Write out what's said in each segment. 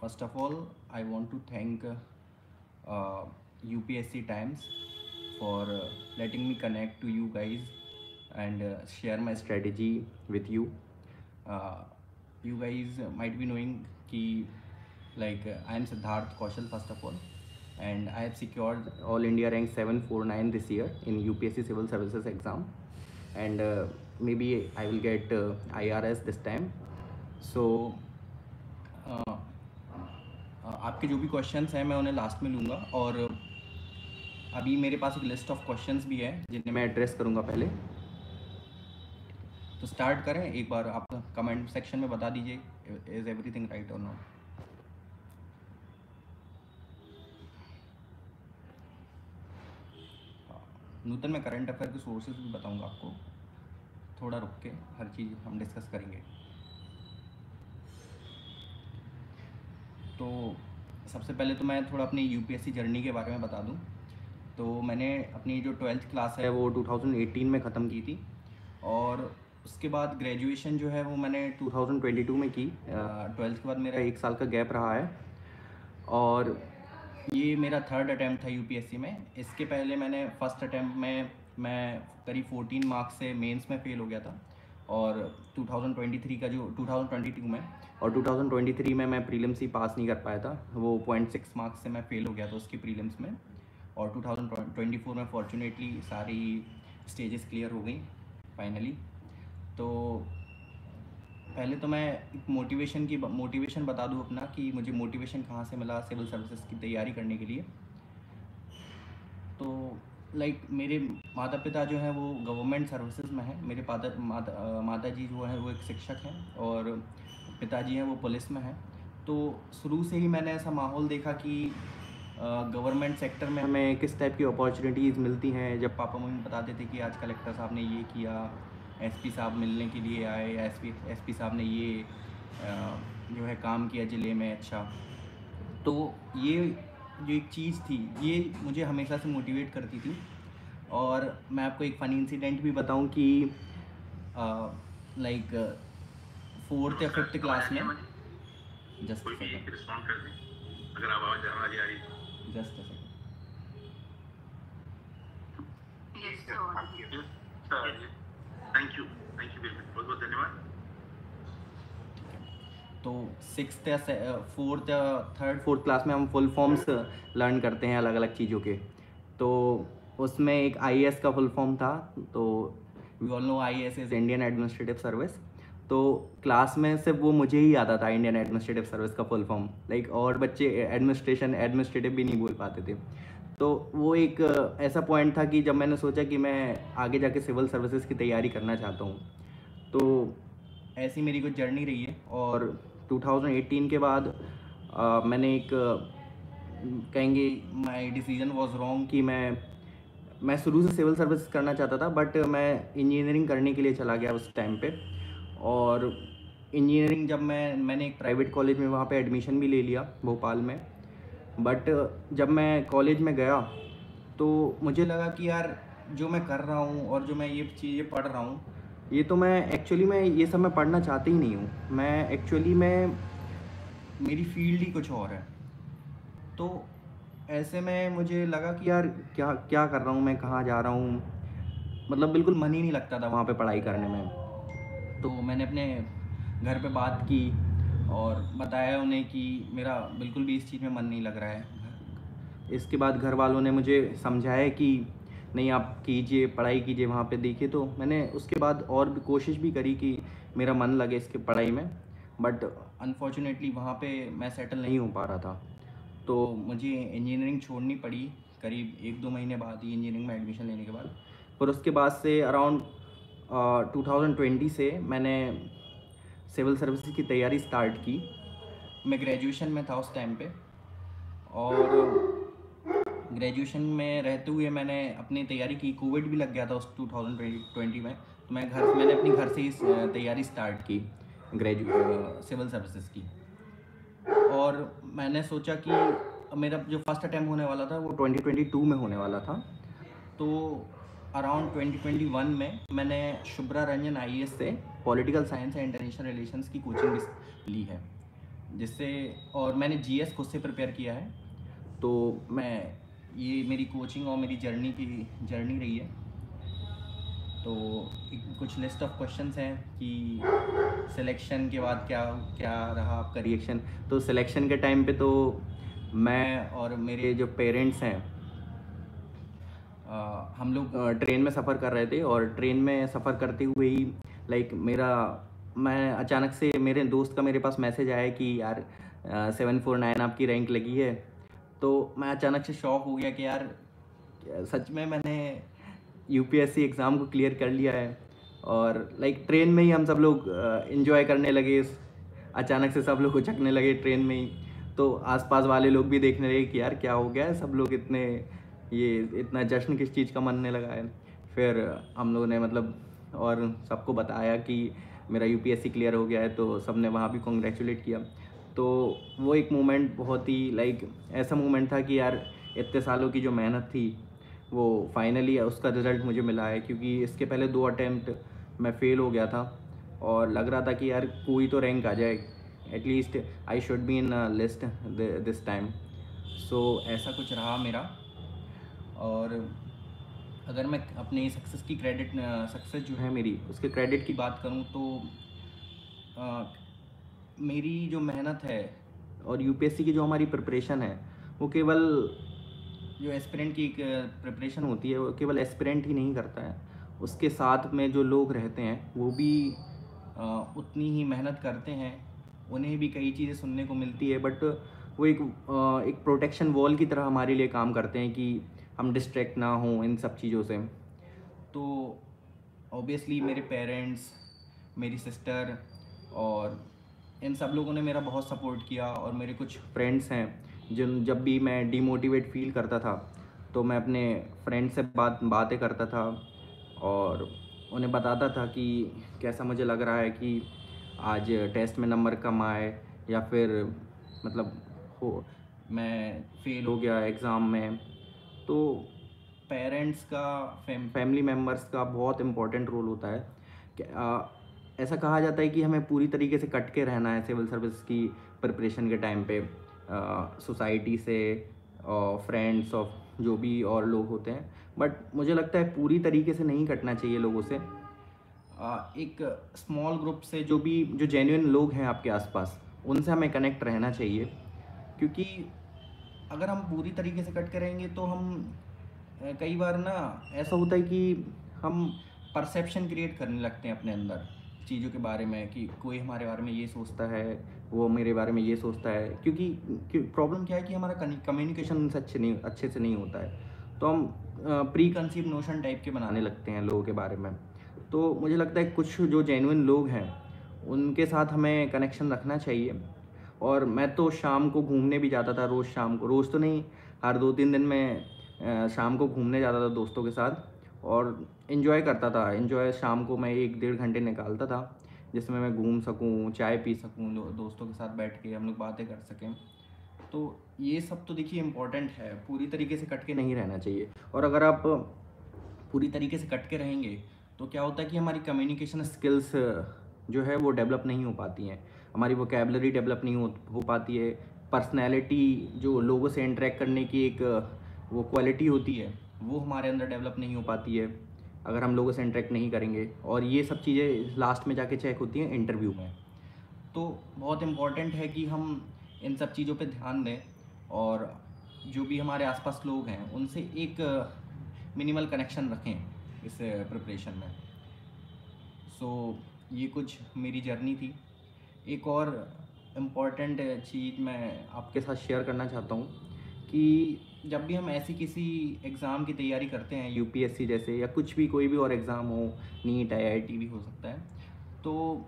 First of all, I want to thank UPSC Times for letting me connect to you guys and share my strategy with you. Uh, you guys might be knowing ki I am Siddharth Kaushal first of all, and I have secured All India rank 749 this year in UPSC Civil Services exam, and maybe I will get IRS this time. So आपके जो भी questions हैं मैं उन्हें last में लूँगा, और अभी मेरे पास एक लिस्ट ऑफ क्वेश्चंस भी है जिन्हें मैं एड्रेस करूँगा पहले। तो स्टार्ट करें। एक बार आप कमेंट सेक्शन में बता दीजिए इज़ एवरीथिंग राइट और नॉट। नूतन में करंट अफेयर के सोर्सेज भी बताऊँगा आपको, थोड़ा रुक के हर चीज़ हम डिस्कस करेंगे। तो सबसे पहले तो मैं थोड़ा अपनी यूपीएससी जर्नी के बारे में बता दूं। तो मैंने अपनी जो 12th क्लास है वो 2018 में ख़त्म की थी, और उसके बाद ग्रेजुएशन जो है वो मैंने 2022 में की। 12th के बाद मेरा 1 साल का गैप रहा है, और ये मेरा 3rd अटैम्प्ट था यूपीएससी में। इसके पहले मैंने फर्स्ट अटैम्प्ट में मैं करीब 14 मार्क्स से मेंस में फ़ेल हो गया था, और 2023 का जो 2022 में और 2023 में मैं प्रीलिम्स ही पास नहीं कर पाया था। वो 0.6 मार्क्स से मैं फ़ेल हो गया था उसकी प्रीलिम्स में, और 2024 में फॉर्चुनेटली सारी स्टेजेस क्लियर हो गई फाइनली। तो पहले तो मैं एक मोटिवेशन बता दूं अपना कि मुझे मोटिवेशन कहाँ से मिला सिविल सर्विसेज की तैयारी करने के लिए। तो मेरे माता पिता जो हैं वो गवर्नमेंट सर्विसेज में हैं। मेरे माता जी जो है वो एक शिक्षक हैं, और पिताजी हैं वो पुलिस में हैं। तो शुरू से ही मैंने ऐसा माहौल देखा कि गवर्नमेंट सेक्टर में हमें किस टाइप की अपॉर्चुनिटीज़ मिलती हैं। जब पापा मम्मी बताते थे कि आज कलेक्टर साहब ने ये किया, एसपी साहब मिलने के लिए आए, एसपी साहब ने ये जो है काम किया ज़िले में, अच्छा। तो ये जो एक चीज़ थी ये मुझे हमेशा से मोटिवेट करती थी। और मैं आपको एक फ़नी इंसिडेंट भी बताऊं कि 4th या 5th क्लास में जस्ट अगर आवाज़ आ रही है just thank you very much, बहुत बहुत धन्यवाद। तो 6th या 4th या 3rd 4th क्लास में हम फुल फॉर्म्स लर्न करते हैं अलग अलग चीज़ों के। तो उसमें एक आईएएस का फुल फॉर्म था। तो we all know IAS is Indian administrative service. तो क्लास में सिर्फ वो मुझे ही आता था इंडियन एडमिनिस्ट्रेटिव सर्विस का फुल फॉर्म। और बच्चे एडमिनिस्ट्रेटिव भी नहीं बोल पाते थे। तो वो एक ऐसा पॉइंट था कि जब मैंने सोचा कि मैं आगे जाके सिविल सर्विसेज की तैयारी करना चाहता हूँ। तो ऐसी मेरी कुछ जर्नी रही है। और 2018 के बाद मैंने एक कहेंगे माई डिसीजन वॉज रॉन्ग कि मैं शुरू से सिविल सर्विस करना चाहता था, बट मैं इंजीनियरिंग करने के लिए चला गया उस टाइम पे। और इंजीनियरिंग जब मैंने एक प्राइवेट कॉलेज में वहाँ पे एडमिशन भी ले लिया भोपाल में। बट जब मैं कॉलेज में गया तो मुझे लगा कि यार जो मैं कर रहा हूँ और जो मैं ये चीज़ें पढ़ रहा हूँ, ये तो मैं एक्चुअली में ये सब मैं पढ़ना चाहती ही नहीं हूँ। मैं एक्चुअली में मेरी फील्ड ही कुछ और है। तो ऐसे में मुझे लगा कि यार क्या क्या कर रहा हूँ मैं, कहाँ जा रहा हूँ, मतलब बिल्कुल मन ही नहीं लगता था वहाँ पे पढ़ाई करने में। तो मैंने अपने घर पे बात की और बताया उन्हें कि मेरा बिल्कुल भी इस चीज़ में मन नहीं लग रहा है। इसके बाद घर वालों ने मुझे समझाया कि नहीं आप कीजिए, पढ़ाई कीजिए वहाँ पे। देखिए, तो मैंने उसके बाद और भी कोशिश भी करी कि मेरा मन लगे इसके पढ़ाई में, बट अनफॉर्चुनेटली वहाँ पे मैं सेटल नहीं हो पा रहा था। तो मुझे इंजीनियरिंग छोड़नी पड़ी करीब 1-2 महीने बाद ही, इंजीनियरिंग में एडमिशन लेने के बाद। फिर उसके बाद से अराउंड 2020 से मैंने सिविल सर्विसेज की तैयारी स्टार्ट की। मैं ग्रेजुएशन में था उस टाइम पे, और ग्रेजुएशन में रहते हुए मैंने अपनी तैयारी की। कोविड भी लग गया था उस 2020 में, तो मैंने अपनी घर से ही तैयारी स्टार्ट की सिविल सर्विसेज की। और मैंने सोचा कि मेरा जो फर्स्ट अटैम्प्ट होने वाला था वो 2022 में होने वाला था। तो अराउंड 2021 में मैंने शुभ्रा रंजन आईएएस से political science and international relations की कोचिंग ली है। जिससे, और मैंने जीएस खुद से प्रिपेयर किया है। तो मैं, ये मेरी कोचिंग और मेरी जर्नी रही है। तो कुछ लिस्ट ऑफ क्वेश्चंस हैं कि सिलेक्शन के बाद क्या क्या रहा आपका रिएक्शन। तो सिलेक्शन के टाइम पे तो मैं और मेरे जो पेरेंट्स हैं, हम लोग ट्रेन में सफ़र कर रहे थे, और ट्रेन में सफ़र करते हुए ही मैं अचानक से मेरे दोस्त का मेरे पास मैसेज आया कि यार 749 आपकी रैंक लगी है। तो मैं अचानक से शॉक हो गया कि यार सच में मैंने यूपीएससी एग्ज़ाम को क्लियर कर लिया है। और ट्रेन में ही हम सब लोग इन्जॉय करने लगे, अचानक से सब लोग उछकने लगे ट्रेन में ही। तो आसपास वाले लोग भी देखने लगे कि यार क्या हो गया है, सब लोग ये इतना जश्न किस चीज़ का मनने लगा है। फिर हम लोगों ने और सबको बताया कि मेरा यूपीएससी क्लियर हो गया है, तो सब ने वहाँ भी कॉन्ग्रेचुलेट किया। तो वो एक मोमेंट बहुत ही ऐसा मोमेंट था कि यार इतने सालों की जो मेहनत थी वो फाइनली उसका रिज़ल्ट मुझे मिला है। क्योंकि इसके पहले 2 अटेम्प्ट मैं फ़ेल हो गया था, और लग रहा था कि यार कोई तो रैंक आ जाए, at least I should be in list this time. So ऐसा कुछ रहा मेरा। और अगर मैं अपनी सक्सेस जो है मेरी, उसके क्रेडिट की बात करूं तो मेरी जो मेहनत है और यूपीएससी की जो हमारी प्रिपरेशन है, वो केवल जो एस्पिरेंट की एक प्रिपरेशन होती है, वो केवल एस्पिरेंट ही नहीं करता है। उसके साथ में जो लोग रहते हैं वो भी उतनी ही मेहनत करते हैं। उन्हें भी कई चीज़ें सुनने को मिलती है, बट वो एक प्रोटेक्शन वॉल की तरह हमारे लिए काम करते हैं कि हम डिस्ट्रैक्ट ना हों इन सब चीज़ों से। तो ऑब्वियसली मेरे पेरेंट्स, मेरी सिस्टर और इन सब लोगों ने मेरा बहुत सपोर्ट किया। और मेरे कुछ फ्रेंड्स हैं जब भी मैं डीमोटिवेट फील करता था, तो मैं अपने फ्रेंड से बातें करता था और उन्हें बताता था कि कैसा मुझे लग रहा है कि आज टेस्ट में नंबर कम आए, या फिर मतलब हो मैं फेल हो गया एग्ज़ाम में। तो पेरेंट्स का, फैमिली मेम्बर्स का बहुत इम्पोर्टेंट रोल होता है कि ऐसा कहा जाता है कि हमें पूरी तरीके से कट के रहना है सिविल सर्विस की प्रिपरेशन के टाइम पे, सोसाइटी से और फ्रेंड्स ऑफ जो भी और लोग होते हैं। बट मुझे लगता है पूरी तरीके से नहीं कटना चाहिए लोगों से। एक स्मॉल ग्रुप से, जो जेन्युइन लोग हैं आपके आसपास, उनसे हमें कनेक्ट रहना चाहिए। क्योंकि अगर हम पूरी तरीके से कट करेंगे तो हम कई बार ना ऐसा होता है कि हम परसेप्शन क्रिएट करने लगते हैं अपने अंदर चीज़ों के बारे में, कि कोई हमारे बारे में ये सोचता है, वो मेरे बारे में ये सोचता है। क्योंकि प्रॉब्लम क्या है कि हमारा कम्युनिकेशन उनसे अच्छे से नहीं होता है। तो हम प्री कंसीव नोशन टाइप के बनाने लगते हैं लोगों के बारे में। तो मुझे लगता है कुछ जो जेन्युइन लोग हैं उनके साथ हमें कनेक्शन रखना चाहिए। और मैं तो शाम को घूमने भी जाता था, रोज़ शाम को, रोज़ तो नहीं, हर 2-3 दिन में शाम को घूमने जाता था दोस्तों के साथ, और इन्जॉय करता था। शाम को मैं 1-1.5 घंटे निकालता था जिसमें मैं घूम सकूं, चाय पी सकूं, दोस्तों के साथ बैठ के हम लोग बातें कर सकें। तो ये सब तो देखिए इम्पोर्टेंट है, पूरी तरीके से कट के नहीं रहना चाहिए। और अगर आप पूरी तरीके से कट के रहेंगे तो क्या होता है कि हमारी कम्युनिकेशन स्किल्स जो है वो डेवलप नहीं हो पाती हैं, हमारी वोकेबलरी डेवलप नहीं हो पाती है। पर्सनैलिटी, जो लोगों से इंटरेक्ट करने की एक वो क्वालिटी होती है, वो हमारे अंदर डेवलप नहीं हो पाती है अगर हम लोगों से इंटरेक्ट नहीं करेंगे। और ये सब चीज़ें लास्ट में जाके चेक होती हैं इंटरव्यू में। तो बहुत इम्पॉर्टेंट है कि हम इन सब चीज़ों पे ध्यान दें, और जो भी हमारे आसपास लोग हैं उनसे एक मिनिमल कनेक्शन रखें इस प्रिपरेशन में। सो ये कुछ मेरी जर्नी थी। एक और इम्पॉर्टेंट चीज़ मैं आपके साथ शेयर करना चाहता हूँ कि जब भी हम ऐसी किसी एग्ज़ाम की तैयारी करते हैं, यूपीएससी जैसे, या कुछ भी, कोई भी और एग्ज़ाम हो, नीट, आईआईटी भी हो सकता है, तो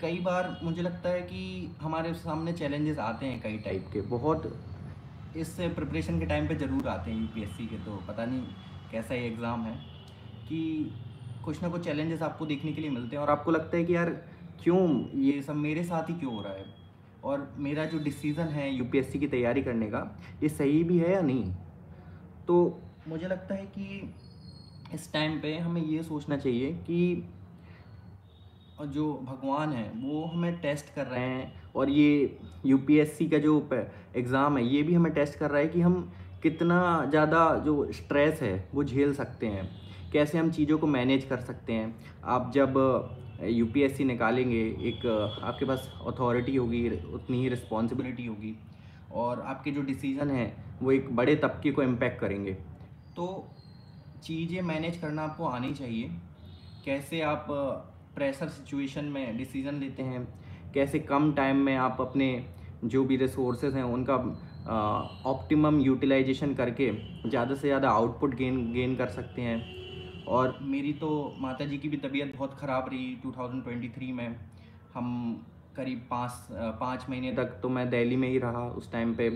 कई बार मुझे लगता है कि हमारे सामने चैलेंजेस आते हैं कई टाइप के, बहुत इस प्रिपरेशन के टाइम पे ज़रूर आते हैं यूपीएससी के। तो पता नहीं कैसा ये एग्ज़ाम है कि कुछ ना कुछ चैलेंजेस आपको देखने के लिए मिलते हैं, और आपको लगता है कि यार क्यों ये सब मेरे साथ ही क्यों हो रहा है, और मेरा जो डिसीज़न है यूपीएससी की तैयारी करने का, ये सही भी है या नहीं। तो मुझे लगता है कि इस टाइम पे हमें ये सोचना चाहिए कि जो भगवान हैं वो हमें टेस्ट कर रहे हैं, और ये यूपीएससी का जो एग्ज़ाम है ये भी हमें टेस्ट कर रहा है कि हम कितना ज़्यादा जो स्ट्रेस है वो झेल सकते हैं, कैसे हम चीज़ों को मैनेज कर सकते हैं। आप जब यूपीएससी निकालेंगे, एक आपके पास अथॉरिटी होगी, उतनी ही रिस्पॉन्सिबिलिटी होगी, और आपके जो डिसीज़न हैं वो एक बड़े तबके को इम्पैक्ट करेंगे। तो चीज़ें मैनेज करना आपको आनी चाहिए। कैसे आप प्रेशर सिचुएशन में डिसीज़न लेते हैं, कैसे कम टाइम में आप अपने जो भी रिसोर्सेज हैं उनका ऑप्टिमम यूटिलाइजेशन करके ज़्यादा से ज़्यादा आउटपुट गेन कर सकते हैं। और मेरी तो माताजी की भी तबीयत बहुत ख़राब रही 2023 में। हम करीब 5 महीने तक तो मैं दिल्ली में ही रहा उस टाइम पे।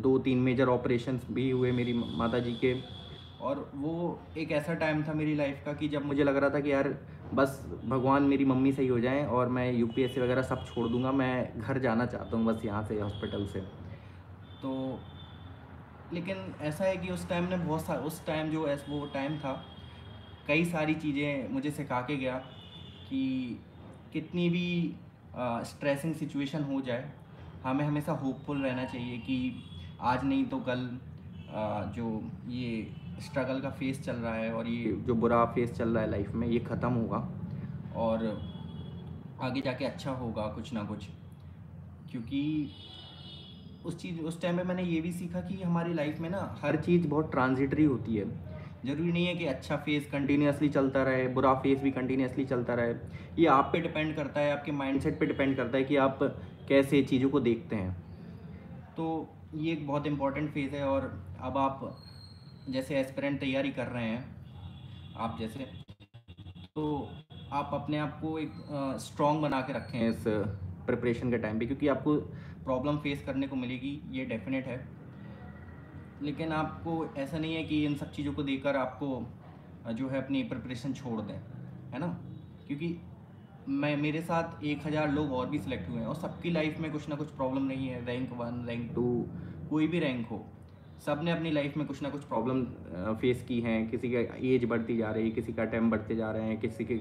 2-3 मेजर ऑपरेशंस भी हुए मेरी माताजी के। और वो एक ऐसा टाइम था मेरी लाइफ का कि जब मुझे लग रहा था कि यार बस भगवान मेरी मम्मी सही हो जाएं और मैं यूपीएससी वगैरह सब छोड़ दूंगा, मैं घर जाना चाहता हूँ बस यहाँ से, हॉस्पिटल से। तो लेकिन ऐसा है कि उस टाइम ने उस टाइम जो वो टाइम था, कई सारी चीज़ें मुझे सिखा के गया कि कितनी भी स्ट्रेसिंग सिचुएशन हो जाए, हमें हमेशा होपफुल रहना चाहिए कि आज नहीं तो कल जो ये स्ट्रगल का फेस चल रहा है और ये जो बुरा फेस चल रहा है लाइफ में, ये ख़त्म होगा और आगे जाके अच्छा होगा कुछ ना कुछ। क्योंकि उस टाइम पे मैंने ये भी सीखा कि हमारी लाइफ में ना हर चीज़ बहुत ट्रांजिटरी होती है। ज़रूरी नहीं है कि अच्छा फेज़ कंटिन्यूसली चलता रहे, बुरा फेज़ भी कंटिन्यूसली चलता रहे। ये आप पे डिपेंड करता है, आपके माइंडसेट पे डिपेंड करता है कि आप कैसे चीज़ों को देखते हैं। तो ये एक बहुत इम्पॉर्टेंट फेज़ है। और अब आप जैसे एस्पिरेंट तैयारी कर रहे हैं, आप जैसे, तो आप अपने आप को एक स्ट्रॉन्ग बना के रखें इस प्रिपरेशन के टाइम पे, क्योंकि आपको प्रॉब्लम फेस करने को मिलेगी, ये डेफिनेट है। लेकिन आपको ऐसा नहीं है कि इन सब चीज़ों को देखकर आपको जो है अपनी प्रिपरेशन छोड़ दें, है ना। क्योंकि मेरे साथ 1000 लोग और भी सिलेक्ट हुए हैं और सबकी लाइफ में कुछ ना कुछ प्रॉब्लम नहीं है। रैंक 1, रैंक 2, कोई भी रैंक हो, सब ने अपनी लाइफ में कुछ ना कुछ प्रॉब्लम फेस की हैं। किसी का एज बढ़ती जा रही है, किसी का टाइम बढ़ते जा रहे हैं, किसी के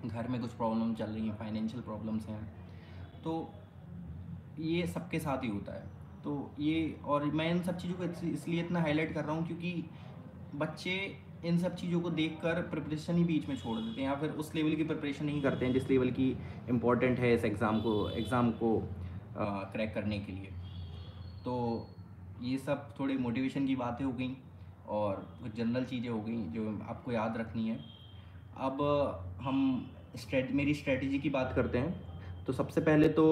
घर में कुछ प्रॉब्लम चल रही हैं, फाइनेंशियल प्रॉब्लम्स हैं। तो ये सबके साथ ही होता है। तो ये, और मैं इन सब चीज़ों को इसलिए इतना हाईलाइट कर रहा हूँ क्योंकि बच्चे इन सब चीज़ों को देखकर प्रिपरेशन ही बीच में छोड़ देते हैं या फिर उस लेवल की प्रिपरेशन नहीं करते हैं जिस लेवल की इम्पोर्टेंट है इस एग्ज़ाम को क्रैक करने के लिए। तो ये सब थोड़ी मोटिवेशन की बातें हो गई और कुछ जनरल चीज़ें हो गई जो आपको याद रखनी है। अब हम मेरी स्ट्रेटजी की बात करते हैं। तो सबसे पहले तो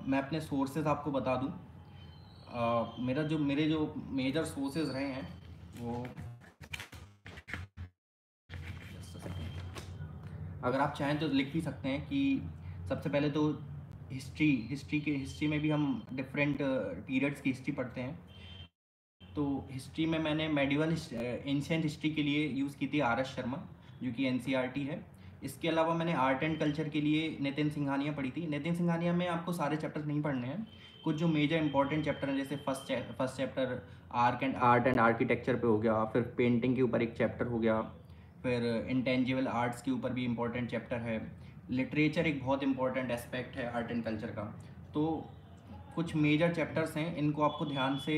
मैं अपने सोर्सेज आपको बता दूं। मेरे जो मेजर सोर्सेज रहे हैं वो, अगर आप चाहें तो लिख भी सकते हैं कि सबसे पहले तो हिस्ट्री में भी हम डिफरेंट पीरियड्स की हिस्ट्री पढ़ते हैं। तो हिस्ट्री में मैंने मेडिवल एंशिएंट हिस्ट्री के लिए यूज़ की थी RS शर्मा, जो कि NCERT है। इसके अलावा मैंने आर्ट एंड कल्चर के लिए नितिन सिंघानिया पढ़ी थी। नितिन सिंघानिया में आपको सारे चैप्टर्स नहीं पढ़ने हैं, कुछ जो मेजर इंपॉर्टेंट चैप्टर हैं, जैसे first chapter art and architecture पे हो गया, फिर पेंटिंग के ऊपर एक चैप्टर हो गया, फिर इंटेंजिबल आर्ट्स के ऊपर भी इम्पोर्टेंट चैप्टर है। लिटरेचर एक बहुत इंपॉर्टेंट एस्पेक्ट है आर्ट एंड कल्चर का। तो कुछ मेजर चैप्टर्स हैं, इनको आपको ध्यान से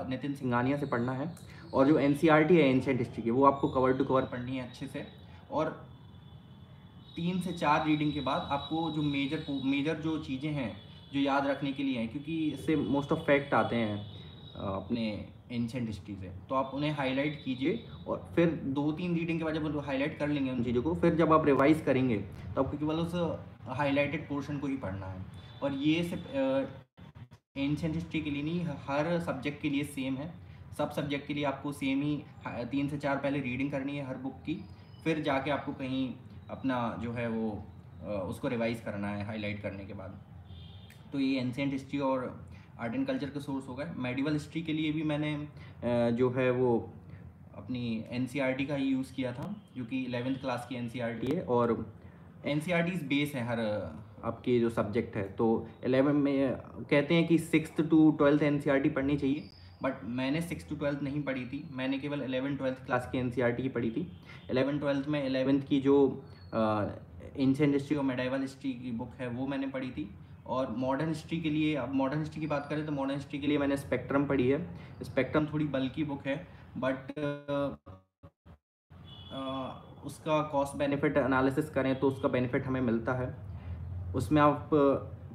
नितिन सिंघानिया से पढ़ना है। और जो NCERT है एंशिएंट हिस्ट्री की, वो आपको कवर टू कवर पढ़नी है अच्छे से। और 3 से 4 रीडिंग के बाद आपको जो मेजर जो चीज़ें हैं जो याद रखने के लिए हैं, क्योंकि इससे मोस्ट ऑफ फैक्ट आते हैं अपने एंशिएंट हिस्ट्री से, तो आप उन्हें हाईलाइट कीजिए। और फिर 2-3 रीडिंग के बाद जब हाईलाइट कर लेंगे उन चीज़ों को, फिर जब आप रिवाइज़ करेंगे तो आपको केवल उस हाईलाइटेड पोर्शन को ही पढ़ना है। और ये सिर्फ एंशिएंट हिस्ट्री के लिए नहीं, हर सब्जेक्ट के लिए सेम है। सब सब्जेक्ट के लिए आपको सेम ही 3 से 4 पहले रीडिंग करनी है हर बुक की, फिर जाके आपको कहीं अपना जो है वो उसको रिवाइज़ करना है हाईलाइट करने के बाद। तो ये एंशिएंट हिस्ट्री और आर्ट एंड कल्चर का सोर्स हो गए। मेडिवल हिस्ट्री के लिए भी मैंने जो है वो अपनी NCERT का ही यूज़ किया था, जो कि 11th क्लास की NCERT है। और NCERT बेस है हर आपके जो सब्जेक्ट है। तो 11 में कहते हैं कि 6th to 12th NCERT पढ़नी चाहिए, बट मैंने 6th to 12th नहीं पढ़ी थी, मैंने केवल 11th 12th क्लास की NCERT ही पढ़ी थी। 11th 12th में 11th की जो एंशिएंट हिस्ट्री और मेडाइवल हिस्ट्री की बुक है वो मैंने पढ़ी थी। और मॉडर्न हिस्ट्री के लिए, अब मॉडर्न हिस्ट्री की बात करें तो मॉडर्न हिस्ट्री के लिए मैंने स्पेक्ट्रम पढ़ी है। स्पेक्ट्रम थोड़ी बल्कि बुक है, बट उसका कॉस्ट बेनिफिट एनालिसिस करें तो उसका बेनिफिट हमें मिलता है। उसमें आप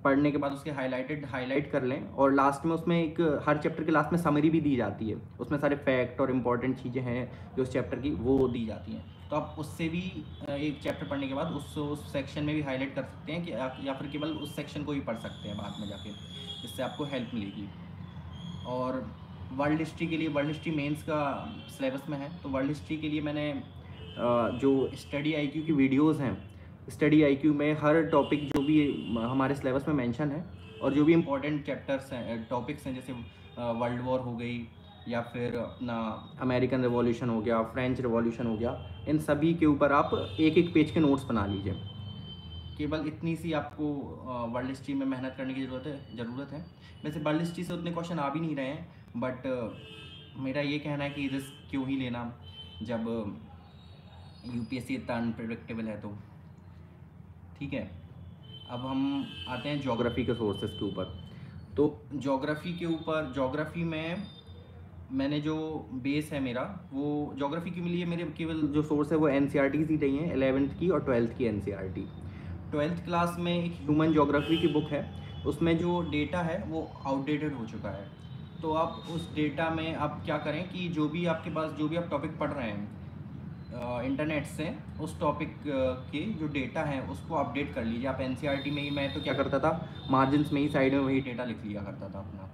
पढ़ने के बाद उसके हाईलाइट कर लें, और लास्ट में उसमें एक, हर चैप्टर के लास्ट में समरी भी दी जाती है, उसमें सारे फैक्ट और इम्पॉर्टेंट चीज़ें हैं जो उस चैप्टर की वो दी जाती हैं। तो आप उससे भी एक चैप्टर पढ़ने के बाद उस सेक्शन में भी हाईलाइट कर सकते हैं कि या फिर केवल उस सेक्शन को ही पढ़ सकते हैं बाद में जाके, इससे आपको हेल्प मिलेगी। और वर्ल्ड हिस्ट्री के लिए, वर्ल्ड हिस्ट्री मेंस का सिलेबस में है, तो वर्ल्ड हिस्ट्री के लिए मैंने जो स्टडी आईक्यू की वीडियोस हैं, स्टडी आईक्यू में हर टॉपिक जो भी हमारे सिलेबस में मेंशन है और जो भी इम्पोर्टेंट चैप्टर्स हैं, टॉपिक्स हैं, जैसे वर्ल्ड वॉर हो गई या फिर अपना अमेरिकन रिवॉल्यूशन हो गया, फ्रेंच रिवॉल्यूशन हो गया, इन सभी के ऊपर आप एक एक पेज के नोट्स बना लीजिए। केवल इतनी सी आपको वर्ल्ड हिस्ट्री में मेहनत करने की ज़रूरत है। वैसे वर्ल्ड हिस्ट्री से उतने क्वेश्चन आ भी नहीं रहे हैं, बट मेरा ये कहना है कि रिस्क क्यों ही लेना जब यूपीएससी इतना अनप्रेडिक्टेबल है। तो ठीक है, अब हम आते हैं ज्योग्राफी के सोर्सेज के ऊपर। तो ज्योग्राफी के ऊपर, ज्योग्राफी में मैंने जो बेस है मेरा, वो ज्योग्राफी के लिए मेरे केवल जो सोर्स है वो एनसीईआरटीज़ ही रही हैं, 11th की और 12th की एनसीईआरटी। 12th क्लास में एक ह्यूमन ज्योग्राफी की बुक है, उसमें जो डेटा है वो आउटडेटेड हो चुका है। तो आप उस डेटा में आप क्या करें कि जो भी आपके पास, जो भी आप टॉपिक पढ़ रहे हैं इंटरनेट से, उस टॉपिक के जो डेटा है उसको अपडेट कर लीजिए आप। एनसीईआरटी में ही मैं तो क्या करता था, मार्जिन्स में ही साइड में वही डेटा लिख लिया करता था अपना,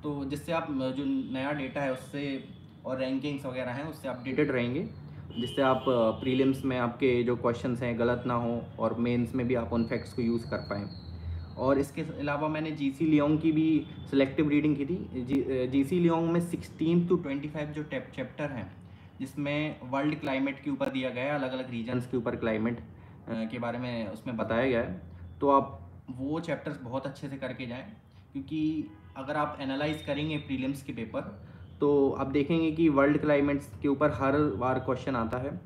तो जिससे आप जो नया डेटा है उससे, और रैंकिंग्स वगैरह हैं उससे अपडेटेड रहेंगे, जिससे आप प्रीलिम्स में आपके जो क्वेश्चंस हैं गलत ना हो और मेंस में भी आप उन फैक्ट्स को यूज़ कर पाएँ। और इसके अलावा मैंने जीसी लियोंग की भी सिलेक्टिव रीडिंग की थी। जीसी लियोंग में 16 to 25 जो चैप्टर हैं, जिसमें वर्ल्ड क्लाइमेट के ऊपर दिया गया है, अलग अलग रीजन्स के ऊपर क्लाइमेट के बारे में उसमें बताया गया है। तो आप वो चैप्टर्स बहुत अच्छे से करके जाएं, क्योंकि अगर आप एनालाइज करेंगे प्रीलिम्स के पेपर तो आप देखेंगे कि वर्ल्ड क्लाइमेट्स के ऊपर हर बार क्वेश्चन आता है,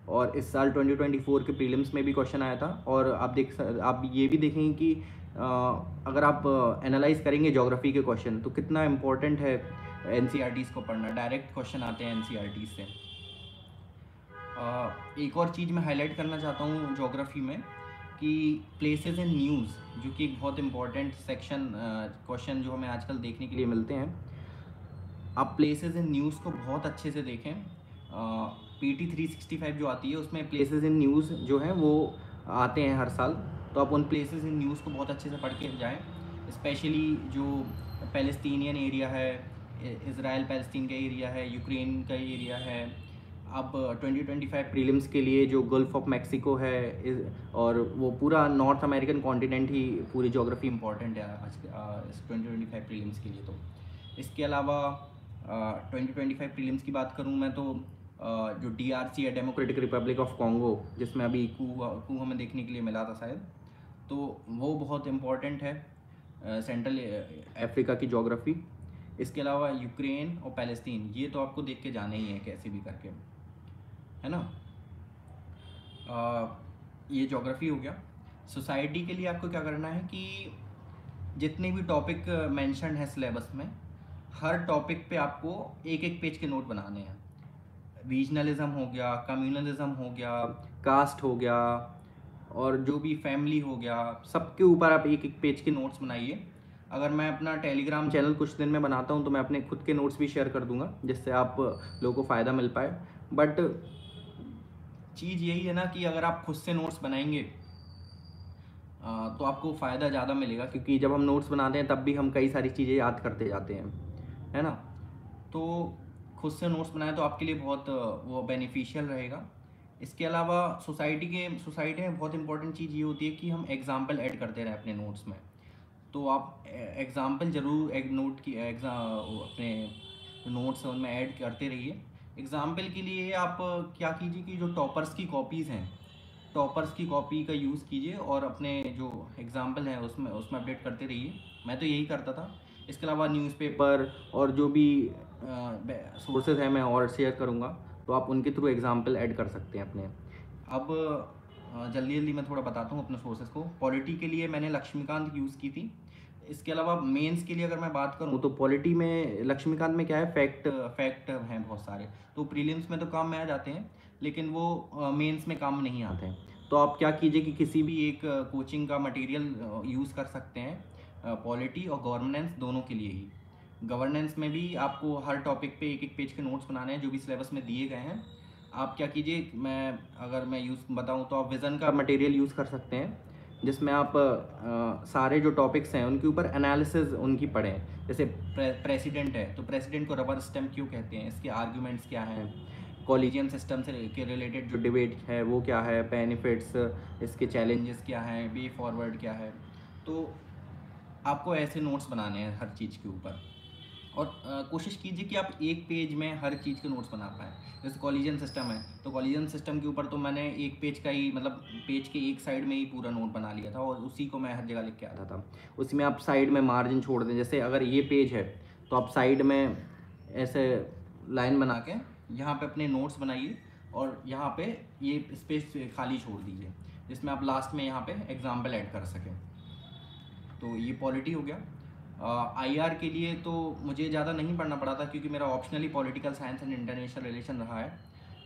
और इस साल 2024 के प्रीलिम्स में भी क्वेश्चन आया था। और आप ये भी देखेंगे कि अगर आप एनालाइज करेंगे ज्योग्राफी के क्वेश्चन तो कितना इम्पोर्टेंट है एनसीईआरटीज़ को पढ़ना, डायरेक्ट क्वेश्चन आते हैं एनसीईआरटी से। एक और चीज़ मैं हाईलाइट करना चाहता हूँ ज्योग्राफी में कि प्लेसेस इन न्यूज़, जो कि एक बहुत इंपॉर्टेंट सेक्शन क्वेश्चन जो हमें आजकल देखने के लिए मिलते हैं। आप प्लेसेस इन न्यूज़ को बहुत अच्छे से देखें। पीटी 365 जो आती है उसमें प्लेसेस इन न्यूज़ जो हैं वो आते हैं हर साल, तो आप उन प्लेसेस इन न्यूज़ को बहुत अच्छे से पढ़ के जाएँ। स्पेशली जो पैलेस्टीनियन एरिया है, इज़राइल पैलेस्टीन का एरिया है, यूक्रेन का एरिया है। अब 2025 प्रीलिम्स के लिए जो गल्फ़ ऑफ मैक्सिको है और वो पूरा नॉर्थ अमेरिकन कॉन्टिनेंट ही, पूरी ज्योग्राफी इंपॉर्टेंट है आज इस 2025 प्रीलिम्स के लिए। तो इसके अलावा 2025 प्रीलिम्स की बात करूं मैं तो जो डीआरसी है, डेमोक्रेटिक रिपब्लिक ऑफ कॉन्गो, जिसमें अभी कू हमें देखने के लिए मिला था शायद, तो वो बहुत इम्पॉर्टेंट है सेंट्रल अफ्रीका की ज्योग्राफी। इसके अलावा यूक्रेन और पैलेस्टीन, ये तो आपको देख के जाना ही है कैसे भी करके, है ना। ये ज्योग्राफी हो गया। सोसाइटी के लिए आपको क्या करना है कि जितने भी टॉपिक मेंशन है सिलेबस में, हर टॉपिक पे आपको एक एक पेज के नोट बनाने हैं। रीजनलिज्म हो गया, कम्युनलिज्म हो गया, कास्ट हो गया, और जो भी फैमिली हो गया, सबके ऊपर आप एक एक पेज के नोट्स बनाइए। अगर मैं अपना टेलीग्राम चैनल कुछ दिन में बनाता हूँ तो मैं अपने खुद के नोट्स भी शेयर कर दूंगा, जिससे आप लोगों को फ़ायदा मिल पाए। बट चीज़ यही है ना कि अगर आप खुद से नोट्स बनाएंगे तो आपको फ़ायदा ज़्यादा मिलेगा, क्योंकि जब हम नोट्स बनाते हैं तब भी हम कई सारी चीज़ें याद करते जाते हैं, है ना। तो खुद से नोट्स बनाए तो आपके लिए बहुत वो बेनिफिशियल रहेगा। इसके अलावा सोसाइटी में बहुत इंपॉर्टेंट चीज़ ये होती है कि हम एग्जाम्पल ऐड करते रहें अपने नोट्स में। तो आप एग्जाम्पल ज़रूर अपने नोट्स हैं उनमें ऐड करते रहिए। एग्जाम्पल के लिए आप क्या कीजिए कि जो टॉपर्स की कॉपीज़ हैं, टॉपर्स की कॉपी का यूज़ कीजिए और अपने जो एग्जाम्पल हैं उसमें अपडेट करते रहिए। मैं तो यही करता था। इसके अलावा न्यूज़पेपर और जो भी सोर्सेज हैं मैं और शेयर करूँगा, तो आप उनके थ्रू एग्जाम्पल ऐड कर सकते हैं अपने। अब जल्दी जल्दी मैं थोड़ा बताता हूँ अपने सोर्सेज को। पॉलिटी के लिए मैंने लक्ष्मीकांत यूज़ की थी। इसके अलावा मेंस के लिए अगर मैं बात करूँ तो पॉलिटी में लक्ष्मीकांत में क्या है, फैक्ट हैं बहुत सारे, तो प्रीलिम्स में तो काम में आ जाते हैं, लेकिन वो मेंस में काम नहीं आते हैं। तो आप क्या कीजिए कि किसी भी एक कोचिंग का मटेरियल यूज़ कर सकते हैं, पॉलिटी और गवर्नेंस दोनों के लिए ही। गवर्नेंस में भी आपको हर टॉपिक पे एक एक पेज के नोट्स बनाने हैं जो भी सिलेबस में दिए गए हैं। आप क्या कीजिए, अगर मैं यूज़ बताऊं तो आप विज़न का मटेरियल यूज़ कर सकते हैं, जिसमें आप सारे जो टॉपिक्स हैं उनके ऊपर एनालिसिस उनकी पढ़ें। जैसे प्रेसिडेंट है तो प्रेसिडेंट को रबर स्टैम्प क्यों कहते हैं, इसके आर्ग्यूमेंट्स क्या हैं, कॉलेजियम सिस्टम से के रिलेटेड जो डिबेट है वो क्या है, बेनिफिट्स, इसके चैलेंजेस क्या हैं, वे फॉरवर्ड क्या है। तो आपको ऐसे नोट्स बनाने हैं हर चीज़ के ऊपर। और कोशिश कीजिए कि आप एक पेज में हर चीज़ के नोट्स बना पाएँ। जैसे कॉलिजन सिस्टम है तो कॉलिजन सिस्टम के ऊपर तो मैंने एक पेज का ही, मतलब पेज के एक साइड में ही पूरा नोट बना लिया था और उसी को मैं हर जगह लिख के आता था। उसी में आप साइड में मार्जिन छोड़ दें, जैसे अगर ये पेज है तो आप साइड में ऐसे लाइन बना के यहाँ पे अपने नोट्स बनाइए और यहाँ पे ये स्पेस खाली छोड़ दीजिए, जिसमें आप लास्ट में यहाँ पे एग्जाम्पल ऐड कर सकें। तो ये पॉलिटी हो गया। आईआर के लिए तो मुझे ज़्यादा नहीं पढ़ना पड़ा था क्योंकि मेरा optionally political science and international relation रहा है।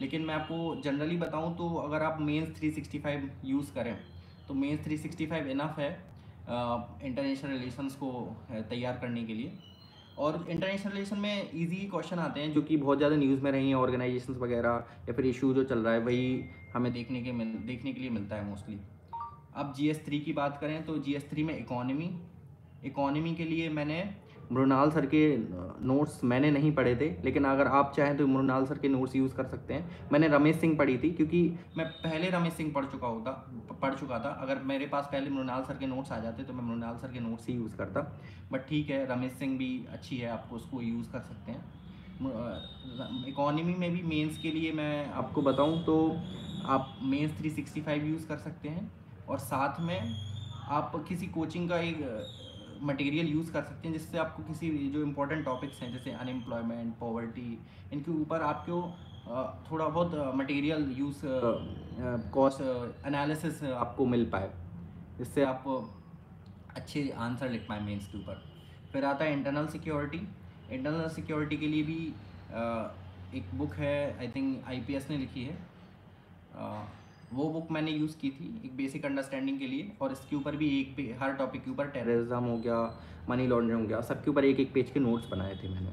लेकिन मैं आपको जनरली बताऊं तो अगर आप मेंस 365 यूज़ करें तो मेंस 365 इनफ है इंटरनेशनल रिलेशंस को तैयार करने के लिए। और इंटरनेशनल रिलेशन में इजी क्वेश्चन आते हैं जो कि बहुत ज़्यादा न्यूज़ में रही हैं, ऑर्गेनाइजेशंस वगैरह या फिर इशू जो चल रहा है वही हमें देखने के लिए मिलता है मोस्टली। अब GS3 की बात करें तो GS3 में इकोनॉमी के लिए मैंने मृणाल सर के नोट्स मैंने नहीं पढ़े थे, लेकिन अगर आप चाहें तो मृणाल सर के नोट्स यूज़ कर सकते हैं। मैंने रमेश सिंह पढ़ी थी क्योंकि मैं पहले रमेश सिंह पढ़ चुका था। अगर मेरे पास पहले मृणाल सर के नोट्स आ जाते तो मैं मृणाल सर के नोट्स ही यूज़ करता। बट ठीक है, रमेश सिंह भी अच्छी है, आपको उसको यूज़ कर सकते हैं। इकोनॉमी में भी मेंस के लिए मैं आपको बताऊं तो आप मेंस 365 यूज़ कर सकते हैं और साथ में आप किसी कोचिंग का एक मटेरियल यूज़ कर सकते हैं जिससे आपको किसी जो इम्पोर्टेंट टॉपिक्स हैं जैसे अनएम्प्लॉयमेंट, पॉवर्टी, इनके ऊपर आपको थोड़ा बहुत मटेरियल यूज़ कॉस्ट एनालिसिस आपको मिल पाए, जिससे आप अच्छे आंसर लिख पाए मेंस के ऊपर। फिर आता है इंटरनल सिक्योरिटी के लिए भी एक बुक है, आई थिंक IPS ने लिखी है। वो बुक मैंने यूज़ की थी एक बेसिक अंडरस्टैंडिंग के लिए, और इसके ऊपर भी हर टॉपिक के ऊपर टेररिज्म हो गया, मनी लॉन्ड्रिंग हो गया, सबके ऊपर एक एक पेज के नोट्स बनाए थे मैंने।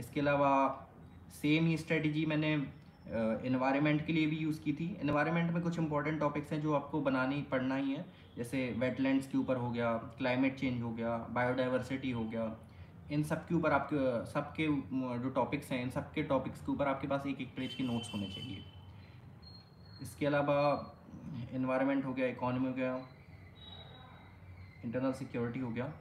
इसके अलावा सेम ही स्ट्रेटजी मैंने एनवायरनमेंट के लिए भी यूज़ की थी। एनवायरनमेंट में कुछ इंपॉर्टेंट टॉपिक्स हैं जो आपको पढ़ना ही है, जैसे वेटलैंड्स के ऊपर हो गया, क्लाइमेट चेंज हो गया, बायोडाइवर्सिटी हो गया। इन सब के ऊपर आपके सबके जो टॉपिक्स हैं, इन सब के टॉपिक्स के ऊपर आपके पास एक एक पेज के नोट्स होने चाहिए। इसके अलावा एनवायरनमेंट हो गया, इकोनॉमी हो गया, इंटरनल सिक्योरिटी हो गया,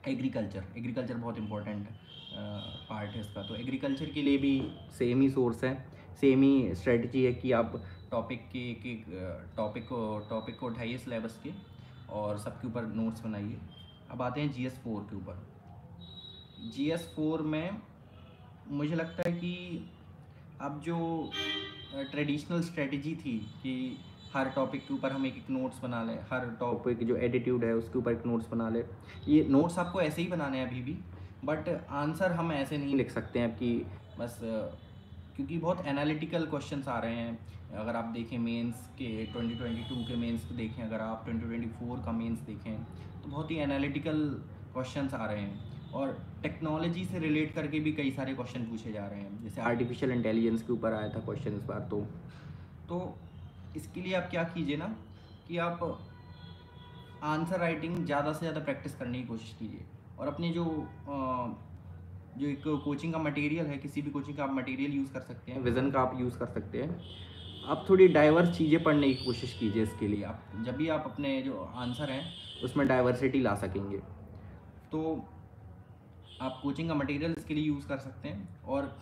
एग्रीकल्चर बहुत इंपॉर्टेंट पार्ट है इसका। तो एग्रीकल्चर के लिए भी सेम ही सोर्स है, सेम ही स्ट्रेटजी है कि आप टॉपिक को उठाइए सिलेबस के और सबके ऊपर नोट्स बनाइए। अब आते हैं GS4 के ऊपर। GS4 में मुझे लगता है कि अब जो ट्रेडिशनल स्ट्रेटजी थी कि हर टॉपिक के ऊपर हम एक एक नोट्स बना लें, हर टॉपिक जो एटीट्यूड है उसके ऊपर एक नोट्स बना ले, ये नोट्स आपको ऐसे ही बनाने हैं अभी भी, बट आंसर हम ऐसे नहीं लिख सकते हैं कि बस क्योंकि बहुत एनालिटिकल क्वेश्चंस आ रहे हैं। अगर आप देखें मेंस के 2022 के मेंस देखें, अगर आप 2024 का मेंस देखें तो बहुत ही एनालिटिकल क्वेश्चंस आ रहे हैं और टेक्नोलॉजी से रिलेट करके भी कई सारे क्वेश्चन पूछे जा रहे हैं। जैसे आर्टिफिशियल इंटेलिजेंस के ऊपर आया था क्वेश्चन इस बार। तो इसके लिए आप क्या कीजिए ना कि आप आंसर राइटिंग ज़्यादा से ज़्यादा प्रैक्टिस करने की कोशिश कीजिए और अपने जो एक कोचिंग का मटेरियल है, किसी भी कोचिंग का आप मटेरियल यूज़ कर सकते हैं, विज़न का आप यूज़ कर सकते हैं। आप थोड़ी डाइवर्स चीज़ें पढ़ने की कोशिश कीजिए। इसके लिए आप जब भी आप अपने जो आंसर हैं उसमें डाइवर्सिटी ला सकेंगे, तो आप कोचिंग का मटेरियल इसके लिए यूज़ कर सकते हैं। और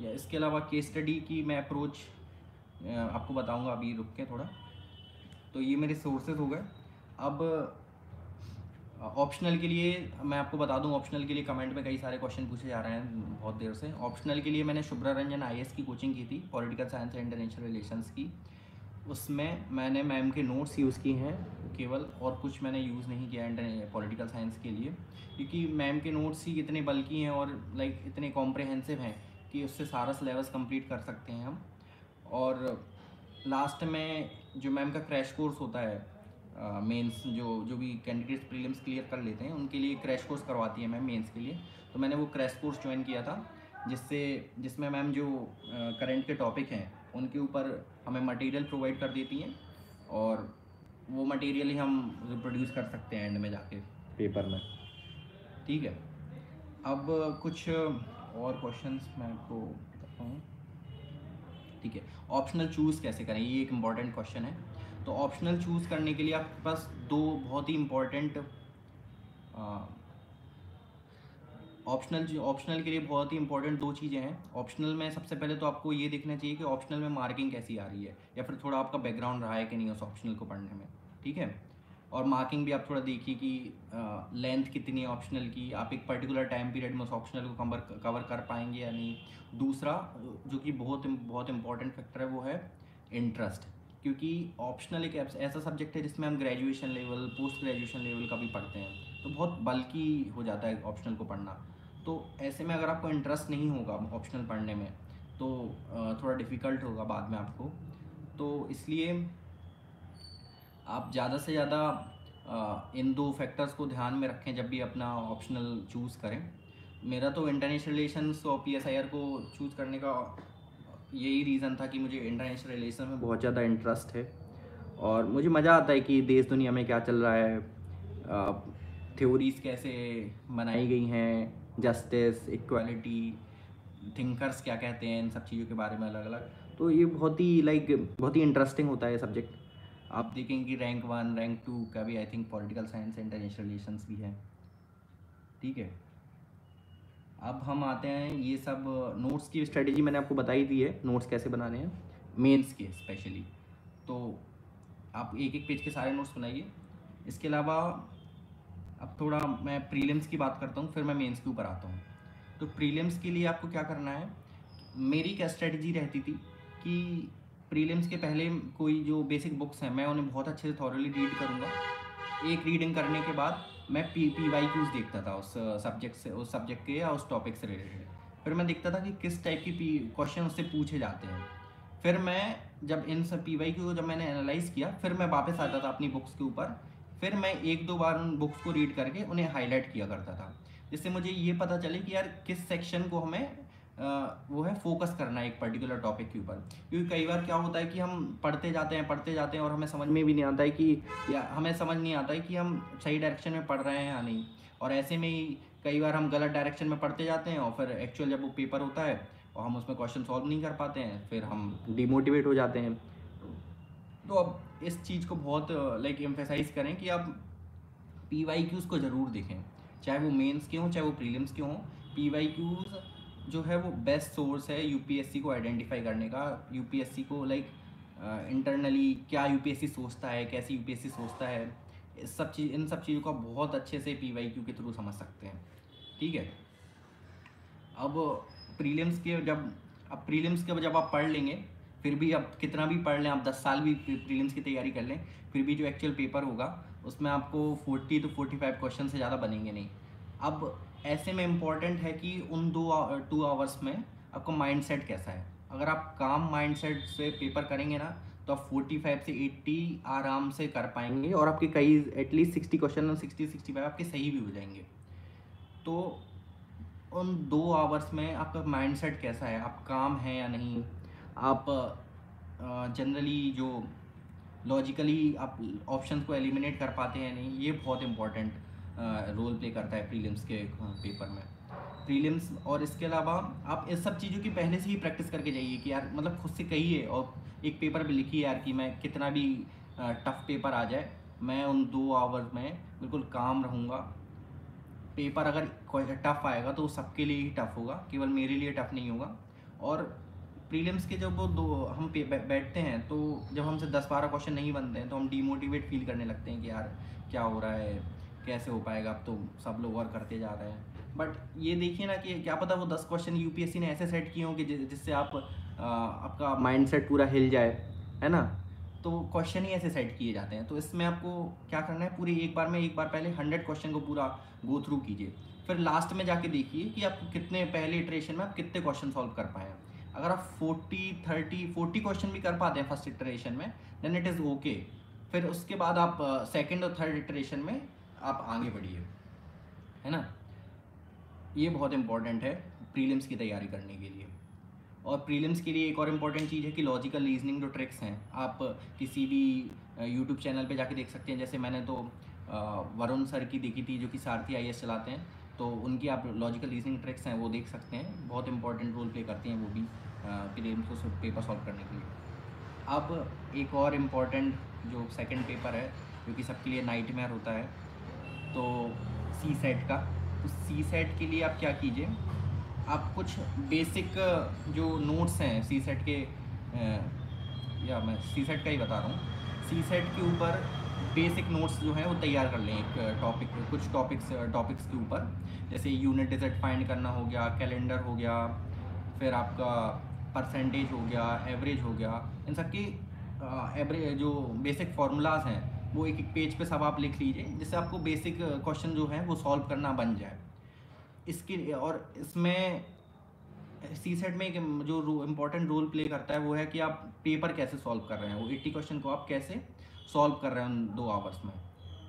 इसके अलावा केस स्टडी की मैं अप्रोच आपको बताऊंगा, अभी रुक के थोड़ा। तो ये मेरे सोर्सेज हो गए। अब ऑप्शनल के लिए मैं आपको बता दूं, ऑप्शनल के लिए कमेंट में कई सारे क्वेश्चन पूछे जा रहे हैं बहुत देर से। ऑप्शनल के लिए मैंने शुभ्रा रंजन IAS की कोचिंग की थी, political science and international relations की। उसमें मैंने मैम के नोट्स यूज़ किए हैं केवल, और कुछ मैंने यूज़ नहीं किया पॉलिटिकल साइंस के लिए, क्योंकि मैम के नोट्स ही इतने बल्कि हैं और लाइक इतने कॉम्प्रहेंसिव हैं कि उससे सारा सिलेबस कंप्लीट कर सकते हैं हम। और लास्ट में जो मैम का क्रैश कोर्स होता है, मेंस जो जो भी कैंडिडेट्स प्रीलिम्स क्लियर कर लेते हैं उनके लिए क्रैश कोर्स करवाती है मैम मेंस के लिए। तो मैंने वो क्रैश कोर्स ज्वाइन किया था, जिसमें मैम जो करंट के टॉपिक हैं उनके ऊपर हमें मटेरियल प्रोवाइड कर देती हैं, और वो मटेरियल ही हम रिप्रोड्यूस कर सकते हैं एंड में जाके पेपर में। ठीक है, अब कुछ और क्वेश्चंस मैं आपको बताता हूँ। ठीक है, ऑप्शनल चूज़ कैसे करें, ये एक इम्पॉर्टेंट क्वेश्चन है। तो ऑप्शनल चूज़ करने के लिए आपके पास दो बहुत ही इम्पॉर्टेंट ऑप्शनल के लिए बहुत ही इंपॉर्टेंट दो चीज़ें हैं। ऑप्शनल में सबसे पहले तो आपको ये देखना चाहिए कि ऑप्शनल में मार्किंग कैसी आ रही है, या फिर थोड़ा आपका बैकग्राउंड रहा है कि नहीं उस ऑप्शनल को पढ़ने में। ठीक है, और मार्किंग भी आप थोड़ा देखिए कि लेंथ कितनी है ऑप्शनल की, आप एक पर्टिकुलर टाइम पीरियड में उस ऑप्शनल को कवर कर पाएंगे या नहीं। दूसरा जो कि बहुत बहुत इंपॉर्टेंट फैक्टर है वो है इंटरेस्ट, क्योंकि ऑप्शनल एक ऐसा सब्जेक्ट है जिसमें हम graduation level, post graduation level का भी पढ़ते हैं, तो बहुत बल्कि हो जाता है ऑप्शनल को पढ़ना। तो ऐसे में अगर आपको इंटरेस्ट नहीं होगा ऑप्शनल पढ़ने में तो थोड़ा डिफ़िकल्ट होगा बाद में आपको। तो इसलिए आप ज़्यादा से ज़्यादा इन दो फैक्टर्स को ध्यान में रखें जब भी अपना ऑप्शनल चूज़ करें। मेरा तो इंटरनेशनल रिलेशंस और PSIR को चूज़ करने का यही रीज़न था कि मुझे इंटरनेशनल रिलेशन में बहुत ज़्यादा इंटरेस्ट है, और मुझे मज़ा आता है कि देश दुनिया में क्या चल रहा है, थ्योरीज़ कैसे बनाई गई हैं, जस्टिस, इक्वालिटी, थिंकर्स क्या कहते हैं, इन सब चीज़ों के बारे में अलग अलग। तो ये बहुत ही बहुत ही इंटरेस्टिंग होता है ये सब्जेक्ट। आप देखेंगे कि रैंक 1 रैंक 2 का भी I think political science international relations भी है। ठीक है, अब हम आते हैं ये सब नोट्स की स्ट्रेटेजी मैंने आपको बताई दी है, नोट्स कैसे बनाने हैं मेंस के स्पेशली। तो आप एक एक पेज के सारे नोट्स बनाइए। इसके अलावा अब थोड़ा मैं प्रीलिम्स की बात करता हूँ, फिर मैं मेंस के ऊपर आता हूँ। तो प्रीलिम्स के लिए आपको क्या करना है, मेरी क्या स्ट्रेटजी रहती थी कि प्रीलिम्स के पहले कोई जो बेसिक बुक्स हैं मैं उन्हें बहुत अच्छे से थॉरली रीड करूँगा। एक रीडिंग करने के बाद मैं PYQs देखता था उस सब्जेक्ट के या उस टॉपिक से रिलेटेड। फिर मैं देखता था कि किस टाइप की क्वेश्चन उससे पूछे जाते हैं। फिर मैं जब इन सब PYQ को जब मैंने एनालाइज़ किया, फिर मैं वापस आता था अपनी बुक्स के ऊपर, फिर मैं एक दो बार उन बुक्स को रीड करके उन्हें हाईलाइट किया करता था, जिससे मुझे ये पता चले कि यार किस सेक्शन को हमें वो है फोकस करना है एक पर्टिकुलर टॉपिक के ऊपर। क्योंकि कई बार क्या होता है कि हम पढ़ते जाते हैं और हमें समझ में भी नहीं आता है कि, या हमें समझ नहीं आता है कि हम सही डायरेक्शन में पढ़ रहे हैं या नहीं। और ऐसे में ही कई बार हम गलत डायरेक्शन में पढ़ते जाते हैं, और फिर एक्चुअल जब वो पेपर होता है और हम उसमें क्वेश्चन सॉल्व नहीं कर पाते हैं, फिर हम डिमोटिवेट हो जाते हैं। तो अब इस चीज़ को बहुत एम्फेसाइज करें कि आप PYQs को ज़रूर देखें, चाहे वो मेंस के हों चाहे वो प्रीलिम्स के हों। PYQs जो है वो बेस्ट सोर्स है UPSC को आइडेंटिफाई करने का, UPSC को इंटरनली क्या UPSC सोचता है, कैसी UPSC सोचता है, इन सब चीज़ों का बहुत अच्छे से PYQ के थ्रू समझ सकते हैं। ठीक है, अब प्रीलिम्स के जब आप पढ़ लेंगे, फिर भी आप कितना भी पढ़ लें, आप 10 साल भी प्रीलिम्स की तैयारी कर लें, फिर भी जो एक्चुअल पेपर होगा उसमें आपको 40 to 45 क्वेश्चन से ज़्यादा बनेंगे नहीं। अब ऐसे में इम्पॉर्टेंट है कि उन 2 आवर्स में आपका माइंडसेट कैसा है। अगर आप काम माइंडसेट से पेपर करेंगे ना, तो आप 45 से 80 आराम से कर पाएंगे, और आपके कई एटलीस्ट 60 क्वेश्चन 60-65 आपके सही भी हो जाएंगे। तो उन 2 आवर्स में आपका माइंडसेट कैसा है, आप काम है या नहीं, आप जनरली जो लॉजिकली आप ऑप्शंस को एलिमिनेट कर पाते हैं नहीं, ये बहुत इंपॉर्टेंट रोल प्ले करता है प्रीलिम्स के पेपर में। प्रीलिम्स और इसके अलावा आप इस सब चीज़ों की पहले से ही प्रैक्टिस करके जाइए कि यार मतलब खुद से कहिए, और एक पेपर पे लिखिए यार कि मैं कितना भी टफ़ पेपर आ जाए, मैं उन 2 आवर्स में बिल्कुल काम रहूँगा। पेपर अगर कोई टफ़ आएगा तो सबके लिए ही टफ़ होगा, केवल मेरे लिए टफ़ नहीं होगा। और प्रीलिम्स के जब वो हम बैठते हैं, तो जब हमसे 10-12 क्वेश्चन नहीं बनते हैं तो हम डीमोटिवेट फील करने लगते हैं कि यार क्या हो रहा है, कैसे हो पाएगा, अब तो सब लोग और करते जा रहे हैं। बट ये देखिए ना कि क्या पता वो 10 क्वेश्चन UPSC ने ऐसे सेट किए हों कि जिससे आपका माइंडसेट पूरा हिल जाए, है ना। तो क्वेश्चन ही ऐसे सेट किए जाते हैं। तो इसमें आपको क्या करना है, पूरी एक बार पहले 100 क्वेश्चन को पूरा गो थ्रू कीजिए, फिर लास्ट में जाके देखिए कि आप कितने पहले इटरेशन में आप कितने क्वेश्चन सॉल्व कर पाए हैं। अगर आप 40 क्वेश्चन भी कर पाते हैं फर्स्ट इटरेशन में, देन इट इज़ ओके। फिर उसके बाद आप सेकेंड और थर्ड इटरेशन में आप आगे बढ़िए, है ना। ये बहुत इंपॉर्टेंट है प्रीलिम्स की तैयारी करने के लिए। और प्रीलिम्स के लिए एक और इम्पॉर्टेंट चीज़ है कि लॉजिकल रीजनिंग जो ट्रिक्स हैं, आप किसी भी यूट्यूब चैनल पे जाके देख सकते हैं। जैसे मैंने तो वरुण सर की देखी थी, जो कि सारथी IAS चलाते हैं, तो उनकी आप लॉजिकल रीजनिंग ट्रिक्स हैं वो देख सकते हैं। बहुत इंपॉर्टेंट रोल प्ले करती हैं वो भी प्रीलिम्स को पेपर सॉल्व करने के लिए। अब एक और इम्पॉर्टेंट जो सेकंड पेपर है, जो कि सबके लिए नाइटमेयर होता है, तो सी सेट का। तो सी सेट के लिए आप क्या कीजिए, आप कुछ बेसिक जो नोट्स हैं सी सेट के, या मैं सी सेट का ही बता रहा हूँ, सी सेट के ऊपर बेसिक नोट्स जो हैं वो तैयार कर लें। एक कुछ टॉपिक्स के ऊपर, जैसे यूनिट डिजिट फाइंड करना हो गया, कैलेंडर हो गया, फिर आपका परसेंटेज हो गया, एवरेज हो गया, इन सब की एवरेज जो बेसिक फार्मूलाज हैं वो एक पेज पे सब आप लिख लीजिए, जिससे आपको बेसिक क्वेश्चन जो है वो सॉल्व करना बन जाए। इसके और इसमें सी सेट में एक जो इम्पोर्टेंट रोल प्ले करता है वो है कि आप पेपर कैसे सॉल्व कर रहे हैं, वो 80 क्वेश्चन को आप कैसे सॉल्व कर रहे हैं उन 2 आवर्स में,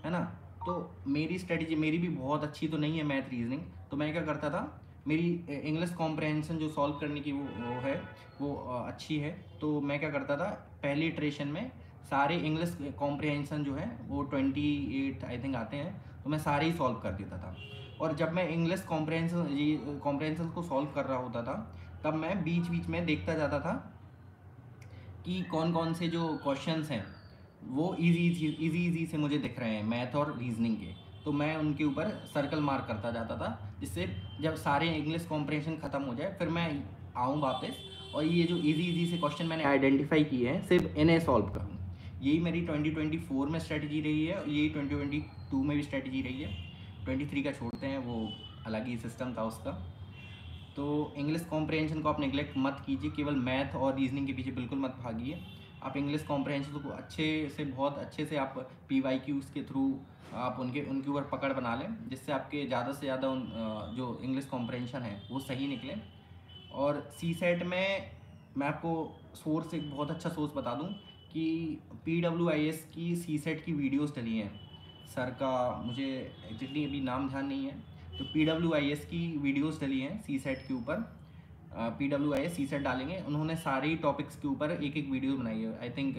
है ना। तो मेरी स्ट्रेटजी, मेरी भी बहुत अच्छी तो नहीं है मैथ रीजनिंग, तो मैं क्या करता था, मेरी इंग्लिश कॉम्प्रहेंशन जो सॉल्व करने की वो है वो अच्छी है। तो मैं क्या करता था, पहली इटरेशन में सारे इंग्लिश कॉम्प्रहेंशन जो है वो 28 आई थिंक आते हैं, तो मैं सारे ही सॉल्व कर देता था। और जब मैं इंग्लिश कॉम्प्रहेंशन को सॉल्व कर रहा होता था, तब मैं बीच बीच में देखता जाता था कि कौन कौन से जो क्वेश्चंस हैं वो इजी से मुझे दिख रहे हैं मैथ और रीजनिंग के, तो मैं उनके ऊपर सर्कल मार्क करता जाता था, जिससे जब सारे इंग्लिश कॉम्प्रहेंशन ख़त्म हो जाए फिर मैं आऊँ वापस और ये जो इजी से क्वेश्चन मैंने आइडेंटिफाई किए हैं सिर्फ इन्हें सॉल्व करूँ। यही मेरी 2024 में स्ट्रेटजी रही है, यही 2022 में भी स्ट्रेटजी रही है। 23 का छोड़ते हैं, वो अलग ही सिस्टम था उसका। तो इंग्लिश कॉम्प्रहेंशन को आप नेगलेक्ट मत कीजिए, केवल मैथ और रीजनिंग के पीछे बिल्कुल मत भागिए। आप इंग्लिश कॉम्प्रहेंशन को बहुत अच्छे से आप PYQs के थ्रू आप उनके ऊपर पकड़ बना लें, जिससे आपके ज़्यादा से ज़्यादा जो इंग्लिश कॉम्प्रहेंशन है वो सही निकले। और सी सेट में मैं आपको सोर्स, एक बहुत अच्छा सोर्स बता दूं कि PWIS की सी सेट की वीडियोस डली हैं सर का, मुझे एग्जैक्टली अभी नाम ध्यान नहीं है। तो PWIS की वीडियोस डली हैं सी सेट के ऊपर, PWIS सी सेट डालेंगे, उन्होंने सारे ही टॉपिक्स के ऊपर एक एक वीडियो बनाई है। आई थिंक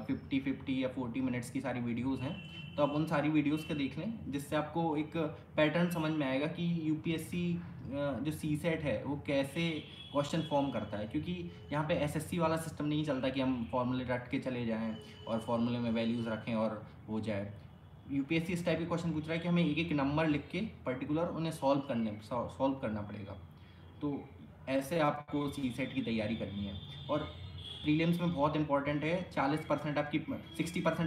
50 या 40 मिनट्स की सारी वीडियोस हैं, तो आप उन सारी वीडियोस को देख लें, जिससे आपको एक पैटर्न समझ में आएगा कि UPSC जो सी सेट है वो कैसे क्वेश्चन फॉर्म करता है। क्योंकि यहाँ पे SSC वाला सिस्टम नहीं चलता कि हम फॉर्मूले रट के चले जाएं और फॉर्मूले में वैल्यूज़ रखें और हो जाए। UPSC इस टाइप के क्वेश्चन पूछ रहा है कि हमें एक एक नंबर लिख के पर्टिकुलर उन्हें सॉल्व करना पड़ेगा। तो ऐसे आपको सी सेट की तैयारी करनी है। और प्रीलिम्स में बहुत इंपॉर्टेंट है, 60%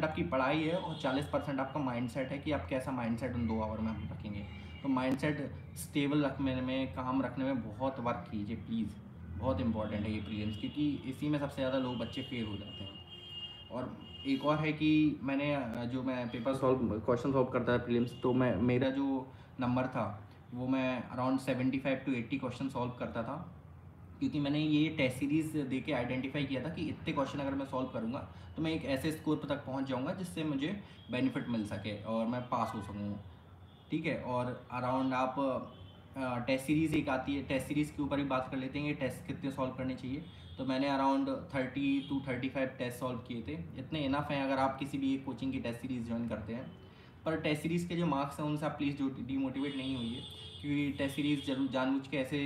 आपकी पढ़ाई है और 40% आपका माइंडसेट है कि आप कैसा माइंडसेट उन 2 आवर में हम रखेंगे। तो माइंडसेट स्टेबल रखने में, काम रखने में बहुत वर्क कीजिए प्लीज़, बहुत इंपॉर्टेंट है ये प्रीलिम्स, क्योंकि इसी में सबसे ज़्यादा लोग बच्चे फेल हो जाते हैं। और एक और है कि जो मैं क्वेश्चन सॉल्व करता था प्रीलिम्स, तो मेरा जो नंबर था वो मैं अराउंड 75 to 80 क्वेश्चन सॉल्व करता था, क्योंकि मैंने ये टेस्ट सीरीज़ दे के आइडेंटिफाई किया था कि इतने क्वेश्चन अगर मैं सॉल्व करूँगा तो मैं एक ऐसे स्कोर तक पहुँच जाऊँगा जिससे मुझे बेनिफिट मिल सके और मैं पास हो सकूँ, ठीक है। और अराउंड आप टेस्ट सीरीज़ एक आती है, टेस्ट सीरीज़ के ऊपर ही बात कर लेते हैं, ये टेस्ट कितने सॉल्व करने चाहिए। तो मैंने अराउंड 30 to 35 टेस्ट सॉल्व किए थे, इतने इनफ हैं अगर आप किसी भी एक कोचिंग की टेस्ट सीरीज़ ज्वाइन करते हैं। पर टेस्ट सीरीज़ के जो मार्क्स हैं उनसे आप प्लीज़ डीमोटिवेट नहीं होइए, क्योंकि टेस्ट सीरीज़ जरूर जानबूझ के ऐसे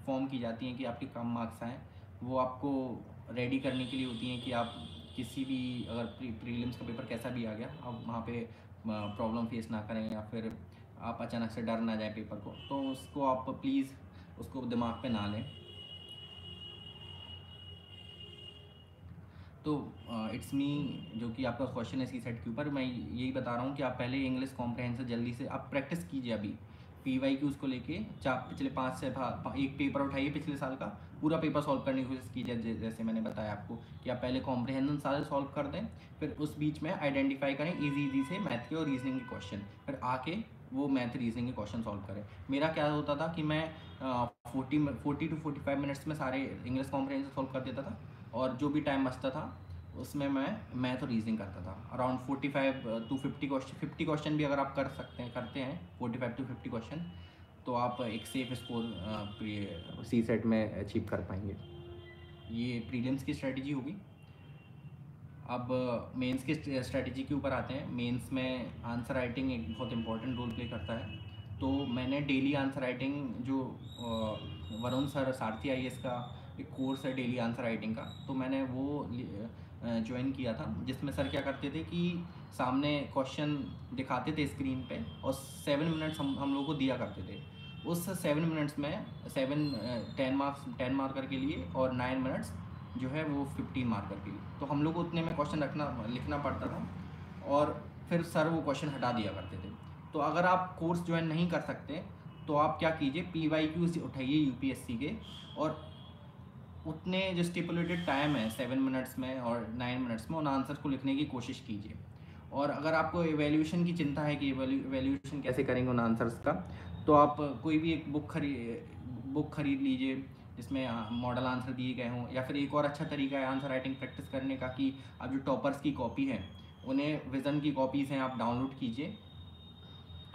फॉर्म की जाती हैं कि आपके कम मार्क्स आएँ। वो आपको रेडी करने के लिए होती हैं कि आप किसी भी, अगर प्रीलिम्स का पेपर कैसा भी आ गया, आप वहाँ पे प्रॉब्लम फेस ना करें या फिर आप अचानक से डर ना जाए पेपर को, तो उसको आप प्लीज़ उसको दिमाग पे ना लें। तो इट्स मी, जो कि आपका क्वेश्चन है सी सेट के ऊपर, मैं यही बता रहा हूँ कि आप पहले इंग्लिश कॉम्प्रहेंशन जल्दी से आप प्रैक्टिस कीजिए। अभी PYQs को लेके पिछले 5 से एक पेपर उठाइए पिछले साल का, पूरा पेपर सॉल्व करने की कोशिश कीजिए। जैसे मैंने बताया आपको कि आप पहले कॉम्प्रिहेंशन सारे सॉल्व कर दें, फिर उस बीच में आइडेंटिफाई करें इजी से मैथ के और रीजनिंग के क्वेश्चन, फिर आके वो मैथ रीजनिंग के क्वेश्चन सॉल्व करें। मेरा क्या होता था कि मैं 40 to 45 मिनट्स में सारे इंग्लिश कॉम्प्रिहेंशन सॉल्व कर देता था, और जो भी टाइम बचता था उसमें मैं मैथ और रीजनिंग करता था। अराउंड 45 to 50 क्वेश्चन भी अगर आप करते हैं 45 to 50 क्वेश्चन, तो आप एक सेफ स्कोर सी सेट में अचीव कर पाएंगे। ये प्रीलिम्स की स्ट्रेटजी होगी। अब मेंस की स्ट्रेटजी के ऊपर आते हैं। मेंस में आंसर राइटिंग एक बहुत इंपॉर्टेंट रोल प्ले करता है। तो मैंने डेली आंसर राइटिंग जो वरुण सर सारथी IAS का एक कोर्स है डेली आंसर राइटिंग का, तो मैंने वो ज्वाइन किया था, जिसमें सर क्या करते थे कि सामने क्वेश्चन दिखाते थे स्क्रीन पे और 7 मिनट्स हम लोग को दिया करते थे। उस 7 मिनट्स में 10 मार्कर के लिए और 9 मिनट्स जो है वो 15 मार्कर के लिए, तो हम लोग को उतने में क्वेश्चन लिखना पड़ता था, और फिर सर वो क्वेश्चन हटा दिया करते थे। तो अगर आप कोर्स ज्वाइन नहीं कर सकते तो आप क्या कीजिए, PYQs उठाइए UPSC के, और उतने जो स्टिपुलेटेड टाइम है 7 मिनट्स में और 9 मिनट्स में उन आंसर्स को लिखने की कोशिश कीजिए। और अगर आपको एवेल्यूशन की चिंता है कि एवेल्यूशन कैसे करेंगे उन आंसर्स का, तो आप कोई भी एक बुक खरीद लीजिए जिसमें मॉडल आंसर दिए गए हों, या फिर एक और अच्छा तरीका है आंसर राइटिंग प्रैक्टिस करने का कि आप जो टॉपर्स की कॉपी है उन्हें विज़न की कॉपीज़ हैं आप डाउनलोड कीजिए,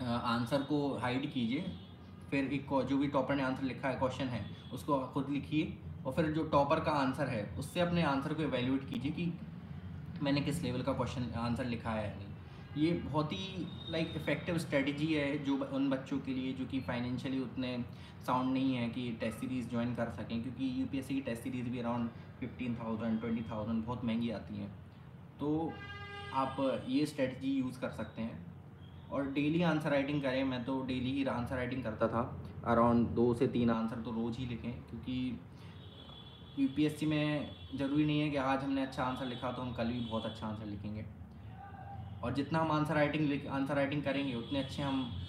आंसर को हाइड कीजिए, फिर एक जो भी टॉपर ने आंसर लिखा है क्वेश्चन है उसको खुद लिखिए, और फिर जो टॉपर का आंसर है उससे अपने आंसर को एवेल्यूएट कीजिए कि मैंने किस लेवल का क्वेश्चन आंसर लिखा है या नहीं। ये बहुत ही इफ़ेक्टिव स्ट्रेटजी है जो उन बच्चों के लिए जो कि फाइनेंशियली उतने साउंड नहीं है कि टेस्ट सीरीज़ ज्वाइन कर सकें, क्योंकि UPSC की टेस्ट सीरीज़ भी अराउंड 15,000 20,000 बहुत महंगी आती हैं। तो आप ये स्ट्रेटजी यूज़ कर सकते हैं और डेली आंसर राइटिंग करें। मैं तो डेली ही आंसर राइटिंग करता था, अराउंड 2 से 3 आंसर तो रोज़ ही लिखें, क्योंकि UPSC में ज़रूरी नहीं है कि आज हमने अच्छा आंसर लिखा तो हम कल भी बहुत अच्छा आंसर लिखेंगे, और जितना हम आंसर राइटिंग करेंगे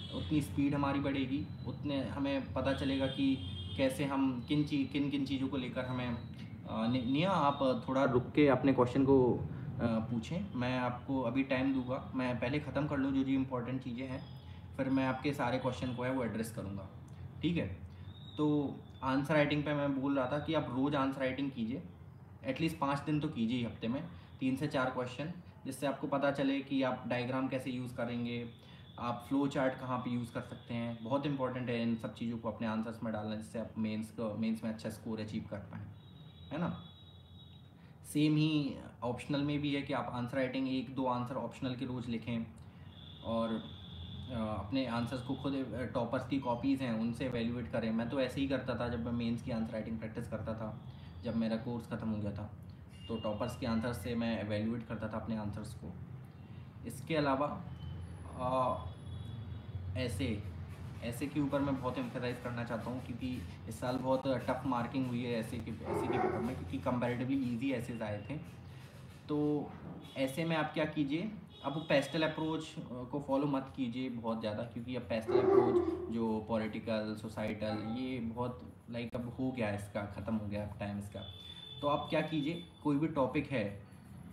उतनी स्पीड हमारी बढ़ेगी, उतने हमें पता चलेगा कि कैसे हम किन किन चीज़ों को लेकर हमें निया आप थोड़ा रुक के अपने क्वेश्चन को पूछें। मैं आपको अभी टाइम दूंगा, मैं पहले ख़त्म कर लूँ जो जो इम्पोर्टेंट चीज़ें हैं, फिर मैं आपके सारे क्वेश्चन को है वो एड्रेस करूँगा, ठीक है। तो आंसर राइटिंग पे मैं बोल रहा था कि आप रोज़ आंसर राइटिंग कीजिए, एटलीस्ट 5 दिन तो कीजिए हफ्ते में, 3 से 4 क्वेश्चन, जिससे आपको पता चले कि आप डायग्राम कैसे यूज़ करेंगे, आप फ्लो चार्ट कहाँ पे यूज़ कर सकते हैं। बहुत इंपॉर्टेंट है इन सब चीज़ों को अपने आंसर्स में डालना, जिससे आप मेंस में अच्छा स्कोर अचीव कर पाएँ, है ना। सेम ही ऑप्शनल में भी है कि आप आंसर राइटिंग 1-2 आंसर ऑप्शनल के रोज़ लिखें, और अपने आंसर्स को खुद टॉपर्स की कॉपीज़ हैं उनसे एवेल्यूएट करें। मैं तो ऐसे ही करता था जब मैं मेंस की आंसर राइटिंग प्रैक्टिस करता था, जब मेरा कोर्स ख़त्म हो गया था, तो टॉपर्स के आंसर से मैं एवेल्यूएट करता था अपने आंसर्स को। इसके अलावा ऐसे के ऊपर मैं बहुत एम्फेसाइज़ करना चाहता हूँ, क्योंकि इस साल बहुत टफ मार्किंग हुई है ऐसे के पेपर में, क्योंकि कंपैरेटिवली इजी ऐसेज आए थे। तो ऐसे में आप क्या कीजिए, अब वो पेस्टल अप्रोच को फॉलो मत कीजिए बहुत ज़्यादा, क्योंकि अब पेस्टल अप्रोच जो पॉलिटिकल सोसाइटल ये बहुत अब हो गया है, इसका ख़त्म हो गया टाइम इसका। तो आप क्या कीजिए, कोई भी टॉपिक है,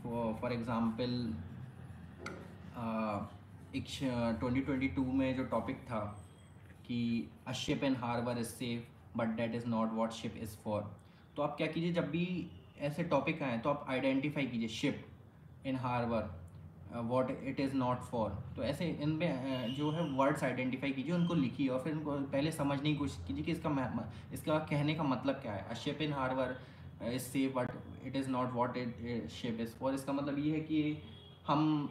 फॉर एग्ज़ाम्पल एक 2022 में जो टॉपिक था कि a ship in harbour is safe but that is not what ship is for. तो आप क्या कीजिए, जब भी ऐसे टॉपिक आए तो आप आइडेंटिफाई कीजिए ship in harbour what it is not for. तो ऐसे इनमें जो है वर्ड्स आइडेंटिफाई कीजिए, उनको लिखिए, और फिर उनको पहले समझने की कोशिश कीजिए कि इसका कहने का मतलब क्या है। A ship in harbour is safe but it is not what it ship is for. इसका मतलब ये है कि हम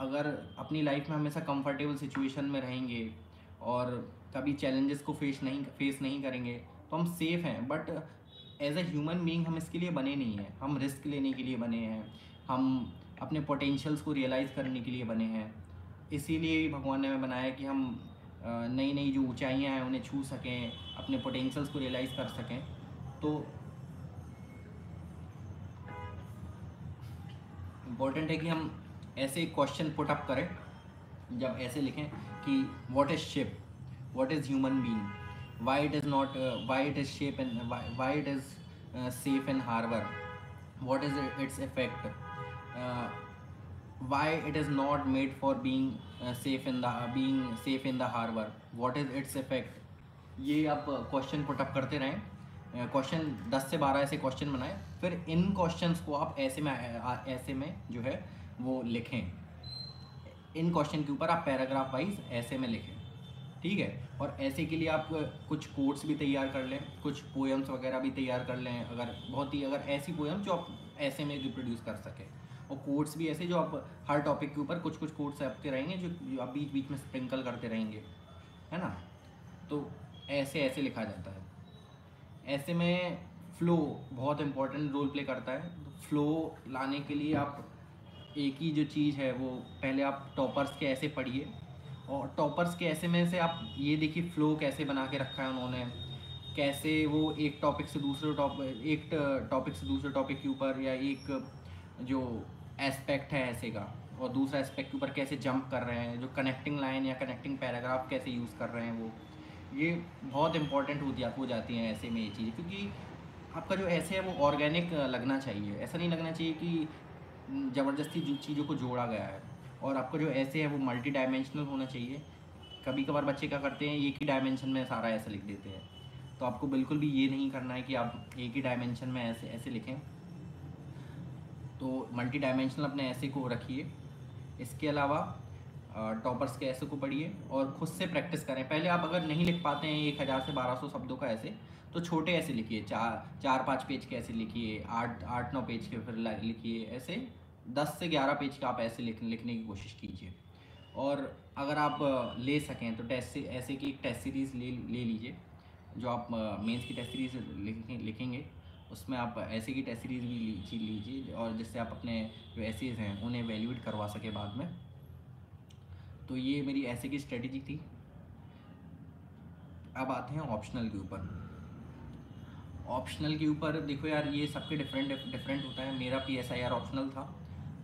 अगर अपनी लाइफ में हमेशा कंफर्टेबल सिचुएशन में रहेंगे और कभी चैलेंजेस को फेस नहीं करेंगे तो हम सेफ़ हैं, but as a human being हम इसके लिए बने नहीं हैं। हम रिस्क लेने के लिए बने हैं, हम अपने पोटेंशियल्स को रियलाइज़ करने के लिए बने हैं। इसीलिए भगवान ने हमें बनाया कि हम नई नई जो ऊंचाइयां हैं उन्हें छू सकें, अपने पोटेंशियल्स को रियलाइज़ कर सकें। तो इम्पोर्टेंट है कि हम ऐसे क्वेश्चन पुट अप करें, जब ऐसे लिखें कि what is ship, what is human being, why it is not why it is shape and why it is safe in harbor, what is its effect, uh, why it is not made for being safe in the harbor, what is its effect। ये आप question put up करते रहें, question 10 से 12 ऐसे question बनाएं, फिर इन questions को आप ऐसे में जो है वो लिखें। इन क्वेश्चन के ऊपर आप पैराग्राफ वाइज ऐसे में लिखें, ठीक है। और ऐसे के लिए आप कुछ कोट्स भी तैयार कर लें, कुछ पोएम्स वगैरह भी तैयार कर लें, अगर ऐसी पोएम जो आप ऐसे में रिप्रोड्यूस कर सकें, और कोट्स भी ऐसे जो आप हर टॉपिक के ऊपर कुछ कुछ कोट्स आपके रहेंगे जो आप बीच बीच में स्प्रिंकल करते रहेंगे, है ना। तो ऐसे ऐसे लिखा जाता है। ऐसे में फ़्लो बहुत इंपॉर्टेंट रोल प्ले करता है। तो फ़्लो लाने के लिए आप एक ही जो चीज़ है वो पहले आप टॉपर्स के ऐसे पढ़िए, और टॉपर्स के ऐसे में से आप ये देखिए फ़्लो कैसे बना के रखा है उन्होंने, कैसे वो एक टॉपिक से दूसरे टॉपिक के ऊपर, या एक जो एस्पेक्ट है ऐसे का और दूसरा एस्पेक्ट के ऊपर कैसे जंप कर रहे हैं, जो कनेक्टिंग लाइन या कनेक्टिंग पैराग्राफ कैसे यूज़ कर रहे हैं, वो ये बहुत इंपॉर्टेंट हो जाती हैं ऐसे में ये चीज़ें। क्योंकि आपका जो ऐसे है वो ऑर्गेनिक लगना चाहिए, ऐसा नहीं लगना चाहिए कि ज़बरदस्ती जो चीज़ों को जोड़ा गया है। और आपका जो ऐसे है वो मल्टी डायमेंशनल होना चाहिए। कभी कभार बच्चे क्या करते हैं, एक ही डायमेंशन में सारा ऐसे लिख देते हैं, तो आपको बिल्कुल भी ये नहीं करना है कि आप एक ही डायमेंशन में ऐसे ऐसे लिखें। तो मल्टी डायमेंशनल अपने ऐसे को रखिए। इसके अलावा टॉपर्स के ऐसे को पढ़िए और ख़ुद से प्रैक्टिस करें। पहले आप अगर नहीं लिख पाते हैं 1000 से 1200 शब्दों का ऐसे, तो छोटे ऐसे लिखिए, 4-5 पेज के ऐसे लिखिए, 8-9 पेज के फिर लिखिए, ऐसे 10 से 11 पेज का आप ऐसे लिखने की कोशिश कीजिए। और अगर आप ले सकें तो ऐसे की एक टेस्ट सीरीज़ ले लीजिए। जो आप मेंस की टेस्ट सीरीज़ लिखेंगे उसमें आप ऐसे की टेस्ट सीरीज़ भी लीजिए, और जिससे आप अपने जो एसेज हैं उन्हें वैल्यूएट करवा सके बाद में। तो ये मेरी ऐसे की स्ट्रेटजी थी। अब आते हैं ऑप्शनल के ऊपर। ऑप्शनल के ऊपर देखो यार, ये सबके डिफरेंट होता है। मेरा PSIR ऑप्शनल था,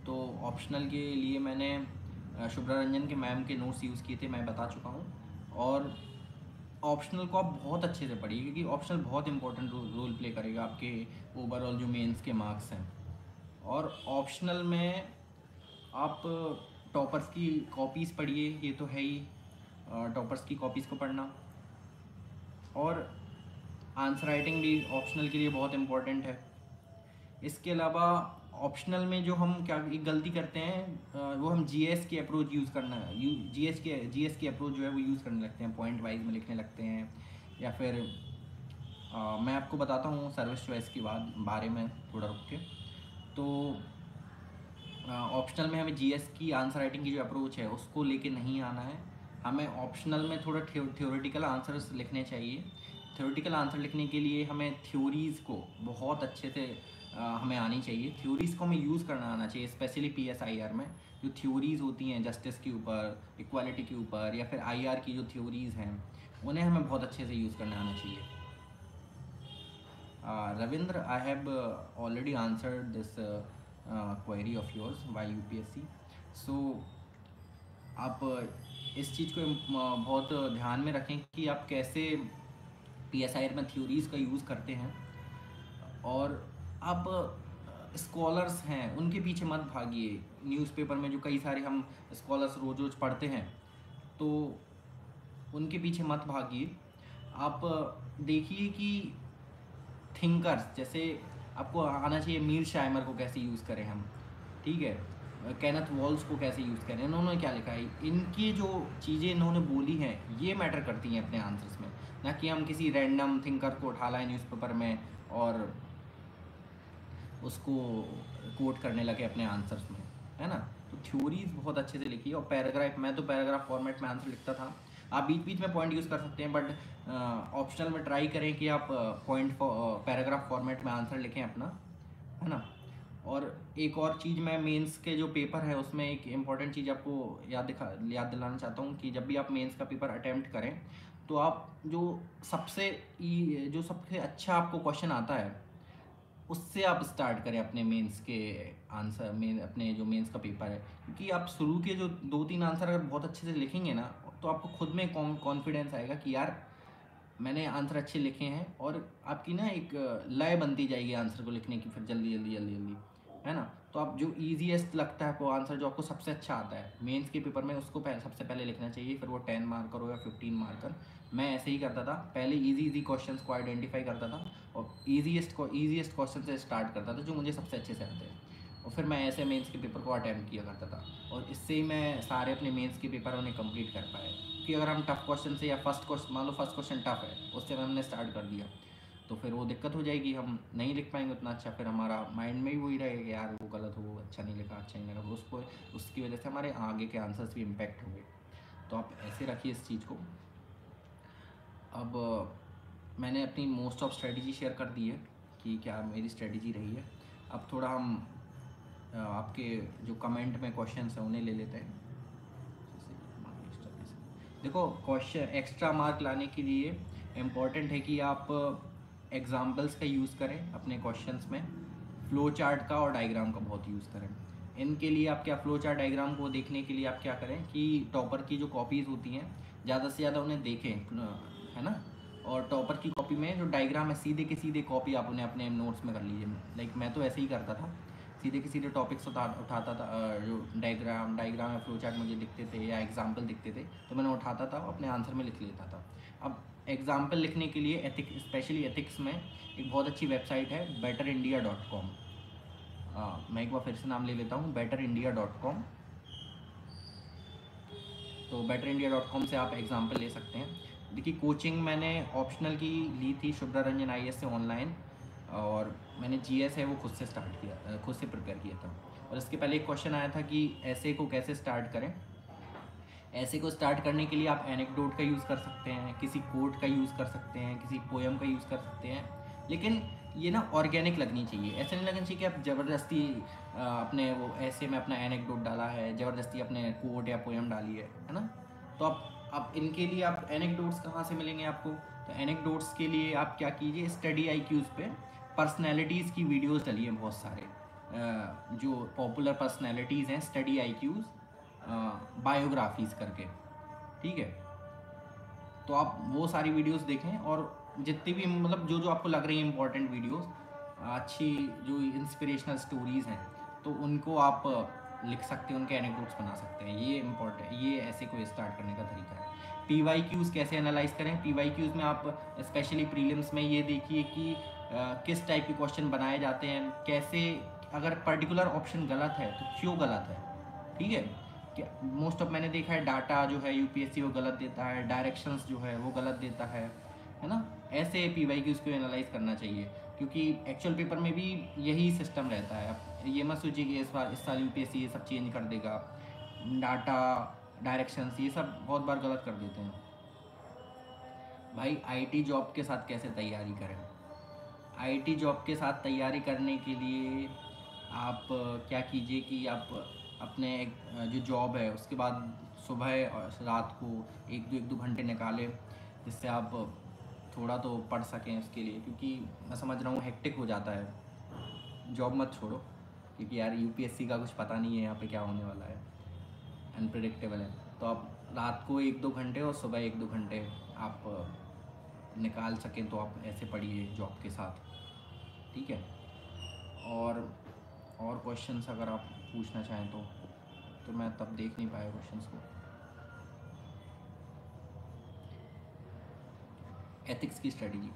तो ऑप्शनल के लिए मैंने शुभ्रा रंजन के मैम के नोट्स यूज़ किए थे, मैं बता चुका हूँ। और ऑप्शनल को आप बहुत अच्छे से पढ़िए, क्योंकि ऑप्शनल बहुत इंपॉर्टेंट रोल प्ले करेगा आपके ओवरऑल जो मेंस के मार्क्स हैं। और ऑप्शनल में आप टॉपर्स की कॉपीज़ पढ़िए, ये तो है ही, टॉपर्स की कॉपीज़ को पढ़ना। और आंसर राइटिंग भी ऑप्शनल के लिए बहुत इम्पोर्टेंट है। इसके अलावा ऑप्शनल में जो हम क्या एक गलती करते हैं, वो हम GS की अप्रोच यूज़ करना GS की अप्रोच जो है वो यूज़ करने लगते हैं, पॉइंट वाइज में लिखने लगते हैं। या फिर मैं आपको बताता हूँ सर्विस चॉइस के बारे में थोड़ा रुक के। तो ऑप्शनल में हमें GS की आंसर राइटिंग की जो अप्रोच है उसको लेके नहीं आना है। हमें ऑप्शनल में थोड़ा थ्योरेटिकल आंसर्स लिखने चाहिए। थ्योरेटिकल आंसर लिखने के लिए हमें थ्योरीज़ को बहुत अच्छे से हमें आनी चाहिए। थ्योरीज़ को हमें यूज़ करना आना चाहिए, स्पेशली PSIR में जो थ्योरीज़ होती हैं जस्टिस के ऊपर, इक्वालिटी के ऊपर, या फिर IR की जो थ्योरीज़ हैं उन्हें हमें बहुत अच्छे से यूज़ करना आना चाहिए। Ravindra, I have already answered this query of yours by UPSC. So आप इस चीज़ को बहुत ध्यान में रखें कि आप कैसे PSIR में थ्योरीज़ का यूज़ करते हैं। और आप स्कॉलर्स हैं उनके पीछे मत भागिए। न्यूज़पेपर में जो कई सारे हम स्कॉलर्स रोज़ रोज़ पढ़ते हैं, तो उनके पीछे मत भागिए। आप देखिए कि थिंकर्स, जैसे आपको आना चाहिए मीर शाइमर को कैसे यूज़ करें हम, ठीक है, केनेथ वॉल्स को कैसे यूज़ करें, इन्होंने क्या लिखा है, इनकी जो चीज़ें इन्होंने बोली हैं ये मैटर करती हैं अपने आंसर्स में, ना कि हम किसी रैंडम थिंकर को उठा लाएं न्यूज़पेपर में और उसको कोट करने लगे अपने आंसर्स में, है ना। तो थ्योरीज बहुत अच्छे से लिखी, और पैराग्राफ, मैं तो पैराग्राफ फॉर्मेट में आंसर लिखता था। आप बीच बीच में पॉइंट यूज़ कर सकते हैं, बट ऑप्शनल में ट्राई करें कि आप पैराग्राफ फॉर्मेट में आंसर लिखें अपना, है ना। और एक और चीज़, मैं मेंस के जो पेपर है उसमें एक इम्पॉर्टेंट चीज़ आपको याद दिलाना चाहता हूँ कि जब भी आप मेंस का पेपर अटैम्प्ट करें तो आप जो सबसे अच्छा आपको क्वेश्चन आता है उससे आप स्टार्ट करें अपने मेंस के आंसर में, अपने जो मेंस का पेपर है। क्योंकि आप शुरू के जो 2-3 आंसर अगर बहुत अच्छे से लिखेंगे ना, तो आपको खुद में कॉन्फिडेंस आएगा कि यार मैंने आंसर अच्छे लिखे हैं, और आपकी ना एक लय बनती जाएगी आंसर को लिखने की, फिर जल्दी जल्दी जल्दी जल्दी, है ना। तो आप जो ईजीएस्ट लगता है आपको आंसर, जो आपको सबसे अच्छा आता है मेंस के पेपर में, उसको सबसे पहले लिखना चाहिए, फिर वो 10 मार्कर हो या 15 मार्कर। मैं ऐसे ही करता था, पहले इजी क्वेश्चंस को आइडेंटिफाई करता था और ईजीएस्ट क्वेश्चन से स्टार्ट करता था जो मुझे सबसे अच्छे से आते हैं, और फिर मैं ऐसे मेंस के पेपर को अटैम्प्ट किया करता था, और इससे ही मैं सारे अपने मेंस के पेपर उन्हें कंप्लीट कर पाए। कि अगर हम टफ क्वेश्चन से, या फर्स्ट क्वेश्चन, मान लो फर्स्ट क्वेश्चन टफ है, उससे हमने स्टार्ट कर दिया, तो फिर वो दिक्कत हो जाएगी, हम नहीं लिख पाएंगे उतना अच्छा, फिर हमारा माइंड में ही वही रहेगा कि यार वो गलत हो, अच्छा नहीं लिखा, अच्छा नहीं लगा, तो उसको उसकी वजह से हमारे आगे के आंसर्स भी इम्पैक्ट होंगे। तो आप ऐसे रखिए इस चीज़ को। अब मैंने अपनी मोस्ट ऑफ स्ट्रेटजी शेयर कर दी है कि क्या मेरी स्ट्रेटजी रही है। अब थोड़ा हम आपके जो कमेंट में क्वेश्चंस हैं उन्हें ले लेते हैं। देखो, क्वेश्चन एक्स्ट्रा मार्क लाने के लिए इम्पॉर्टेंट है कि आप एग्जाम्पल्स का यूज़ करें अपने क्वेश्चंस में, फ्लो चार्ट का और डायग्राम का बहुत यूज़ करें। इनके लिए आप क्या, फ्लो चार्ट डायग्राम को देखने के लिए आप क्या करें कि टॉपर की जो कॉपीज़ होती हैं ज़्यादा से ज़्यादा उन्हें देखें, है ना। और टॉपर की कॉपी में जो डायग्राम है, सीधे के सीधे कॉपी आप उन्हें अपने नोट्स में कर लीजिए। लाइक मैं तो ऐसे ही करता था, सीधे के सीधे टॉपिक्स उठाता था, जो डायग्राम या फ्लो चार्ट मुझे दिखते थे या एग्जाम्पल दिखते थे, तो मैंने उठाता था, अपने आंसर में लिख लेता था। अब एग्जाम्पल लिखने के लिए स्पेशली एथिक्स में एक बहुत अच्छी वेबसाइट है, betterindia.com। मैं एक बार फिर से नाम ले लेता हूँ, betterindia.com। तो betterindia.com से आप एग्जाम्पल ले सकते हैं। देखिए, कोचिंग मैंने ऑप्शनल की ली थी शुभ्रा रंजन IAS से ऑनलाइन, और मैंने GS है वो खुद से स्टार्ट किया, खुद से प्रिपेयर किया था। और इसके पहले एक क्वेश्चन आया था कि ऐसे को कैसे स्टार्ट करें। ऐसे को स्टार्ट करने के लिए आप एनेक्डोट का यूज़ कर सकते हैं, किसी कोट का यूज़ कर सकते हैं, किसी पोएम का यूज़ कर सकते हैं, लेकिन ये ना ऑर्गेनिक लगनी चाहिए। ऐसे नहीं लगना चाहिए कि आप ज़बरदस्ती अपने वो ऐसे में अपना एनेक्डोट डाला है, ज़बरदस्ती अपने कोट या पोएम डाली है ना। तो आप इनके लिए आप एनेक्डोट्स कहाँ से मिलेंगे आपको, तो एनेक्डोट्स के लिए आप क्या कीजिए, स्टडी IQs पे पर्सनैलिटीज़ की वीडियोज़ डलिए बहुत सारे, जो पॉपुलर पर्सनैलिटीज़ हैं, स्टडी IQs बायोग्राफीज़ करके, ठीक है। तो आप वो सारी वीडियोस देखें, और जितनी भी मतलब जो जो आपको लग रही है इंपॉर्टेंट वीडियोस, अच्छी जो इंस्पिरेशनल स्टोरीज़ हैं, तो उनको आप लिख सकते हैं, उनके एनेक्डोट्स बना सकते हैं। ये इम्पोर्टेंट, ये ऐसे कोई स्टार्ट करने का तरीका है। PYQs कैसे एनालाइज करें, PYQs में आप स्पेशली प्रीलिम्स में ये देखिए कि किस टाइप के क्वेश्चन बनाए जाते हैं, कैसे, अगर पर्टिकुलर ऑप्शन गलत है तो क्यों गलत है, ठीक है। मोस्ट ऑफ मैंने देखा है डाटा जो है UPSC वो गलत देता है, डायरेक्शंस जो है वो गलत देता है ना। ऐसे PYQs को एनालाइज करना चाहिए, क्योंकि एक्चुअल पेपर में भी यही सिस्टम रहता है। अब ये मत सोचिए कि इस साल UPSC ये सब चेंज कर देगा, डाटा, डायरेक्शंस ये सब बहुत बार गलत कर देते हैं। भाई IT जॉब के साथ कैसे तैयारी करें, IT जॉब के साथ तैयारी करने के लिए आप क्या कीजिए कि आप अपने जो जॉब है उसके बाद सुबह और रात को एक दो घंटे निकालें, जिससे आप थोड़ा तो पढ़ सकें उसके लिए, क्योंकि मैं समझ रहा हूँ हेक्टिक हो जाता है। जॉब मत छोड़ो, क्योंकि यार UPSC का कुछ पता नहीं है यहाँ पे क्या होने वाला है, अनप्रिडिक्टेबल है। तो आप रात को 1-2 घंटे और सुबह 1-2 घंटे आप निकाल सकें, तो आप ऐसे पढ़िए जॉब के साथ, ठीक है। और क्वेश्चंस अगर आप पूछना चाहें तो मैं तब देख नहीं पाया क्वेश्चंस को। एथिक्स की स्ट्रेटजी,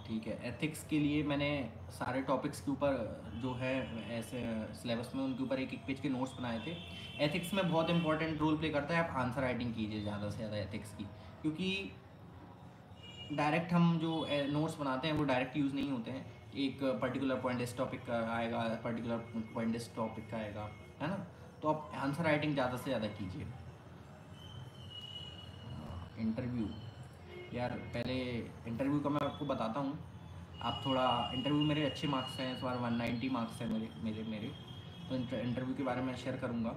ठीक है। एथिक्स के लिए मैंने सारे टॉपिक्स के ऊपर जो है ऐसे सिलेबस में उनके ऊपर एक पेज के नोट्स बनाए थे। एथिक्स में बहुत इंपॉर्टेंट रोल प्ले करता है, आप आंसर राइटिंग कीजिए ज़्यादा से ज़्यादा एथिक्स की, क्योंकि डायरेक्ट हम जो नोट्स बनाते हैं वो डायरेक्ट यूज़ नहीं होते हैं। एक पर्टिकुलर पॉइंट इस टॉपिक का आएगा, पर्टिकुलर पॉइंट इस टॉपिक का आएगा, है ना। तो आप आंसर राइटिंग ज़्यादा से ज़्यादा कीजिए। इंटरव्यू, यार पहले इंटरव्यू का मैं आपको बताता हूँ। आप थोड़ा, इंटरव्यू मेरे अच्छे मार्क्स हैं इस बार, 190 मार्क्स हैं मेरे तो इंटरव्यू के बारे में शेयर करूँगा।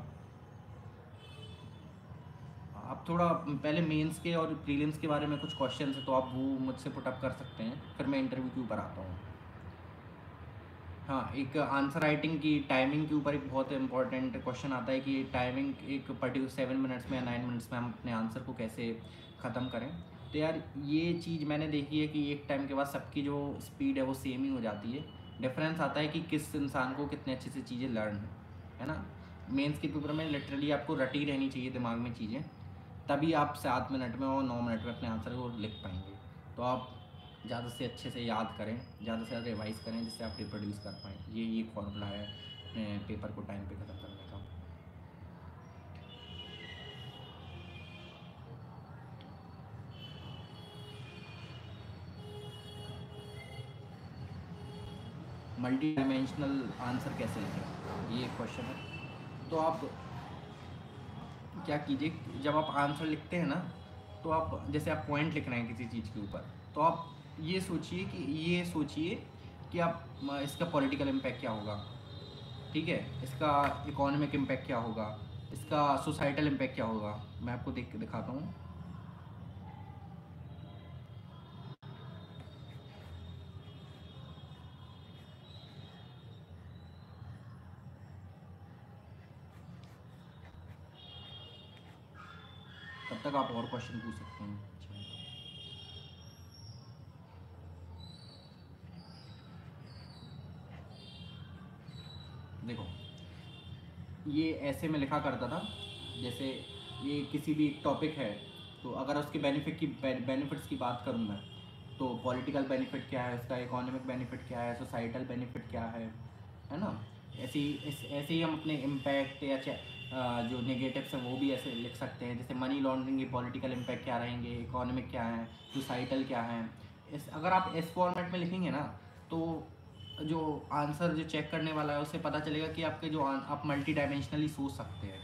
आप थोड़ा पहले मेंस के और प्रीलिम्स के बारे में कुछ क्वेश्चन है तो आप वो मुझसे पुटअप कर सकते हैं, फिर मैं इंटरव्यू के ऊपर आता हूँ। हाँ, एक आंसर राइटिंग की टाइमिंग के ऊपर एक बहुत इंपॉर्टेंट क्वेश्चन आता है कि टाइमिंग एक पर्टिकुलर 7 मिनट्स में या 9 मिनट्स में हम अपने आंसर को कैसे ख़त्म करें। तो यार ये चीज़ मैंने देखी है कि एक टाइम के बाद सबकी जो स्पीड है वो सेम ही हो जाती है। डिफरेंस आता है कि किस इंसान को कितने अच्छे से चीज़ें लर्न है ना। मेंस के पेपर में लिटरली आपको रटी रहनी चाहिए दिमाग में चीज़ें, तभी आप 7 मिनट में और 9 मिनट में अपने आंसर को लिख पाएंगे। तो आप ज़्यादा से अच्छे से याद करें, ज़्यादा से ज़्यादा रिवाइज करें, जिससे आप रिप्रोड्यूस कर पाएँ। ये फॉर्मूला है पेपर को टाइम पे ख़त्म करने का। मल्टी डायमेंशनल आंसर कैसे लिखें, ये एक क्वेश्चन है। तो आप क्या कीजिए, जब आप आंसर लिखते हैं ना, तो आप जैसे आप पॉइंट लिख रहे हैं किसी चीज़ के ऊपर, तो आप ये सोचिए कि आप इसका पॉलिटिकल इम्पैक्ट क्या होगा, ठीक है, इसका इकोनॉमिक इम्पैक्ट क्या होगा, इसका सोसाइटल इम्पैक्ट क्या होगा। मैं आपको देख के दिखाता हूँ। तब तक आप और क्वेश्चन पूछ सकते हैं। अच्छा, देखो, ये ऐसे में लिखा करता था, जैसे ये किसी भी टॉपिक है, तो अगर उसके बेनिफिट्स की बात करूँ मैं, तो पॉलिटिकल बेनिफिट क्या है, उसका इकोनॉमिक बेनिफिट क्या है, सोसाइटल बेनिफिट क्या है ना। ऐसे ही हम अपने इम्पैक्ट या जो नेगेटिव्स हैं वो भी ऐसे लिख सकते हैं, जैसे मनी लॉन्ड्रिंग के पॉलिटिकल इम्पैक्ट क्या रहेंगे, इकोनॉमिक क्या है, सोसाइटल क्या है। अगर आप इस फॉर्मेट में लिखेंगे ना, तो जो आंसर जो चेक करने वाला है उसे पता चलेगा कि आपके जो आप मल्टी डायमेंशनली सोच सकते हैं।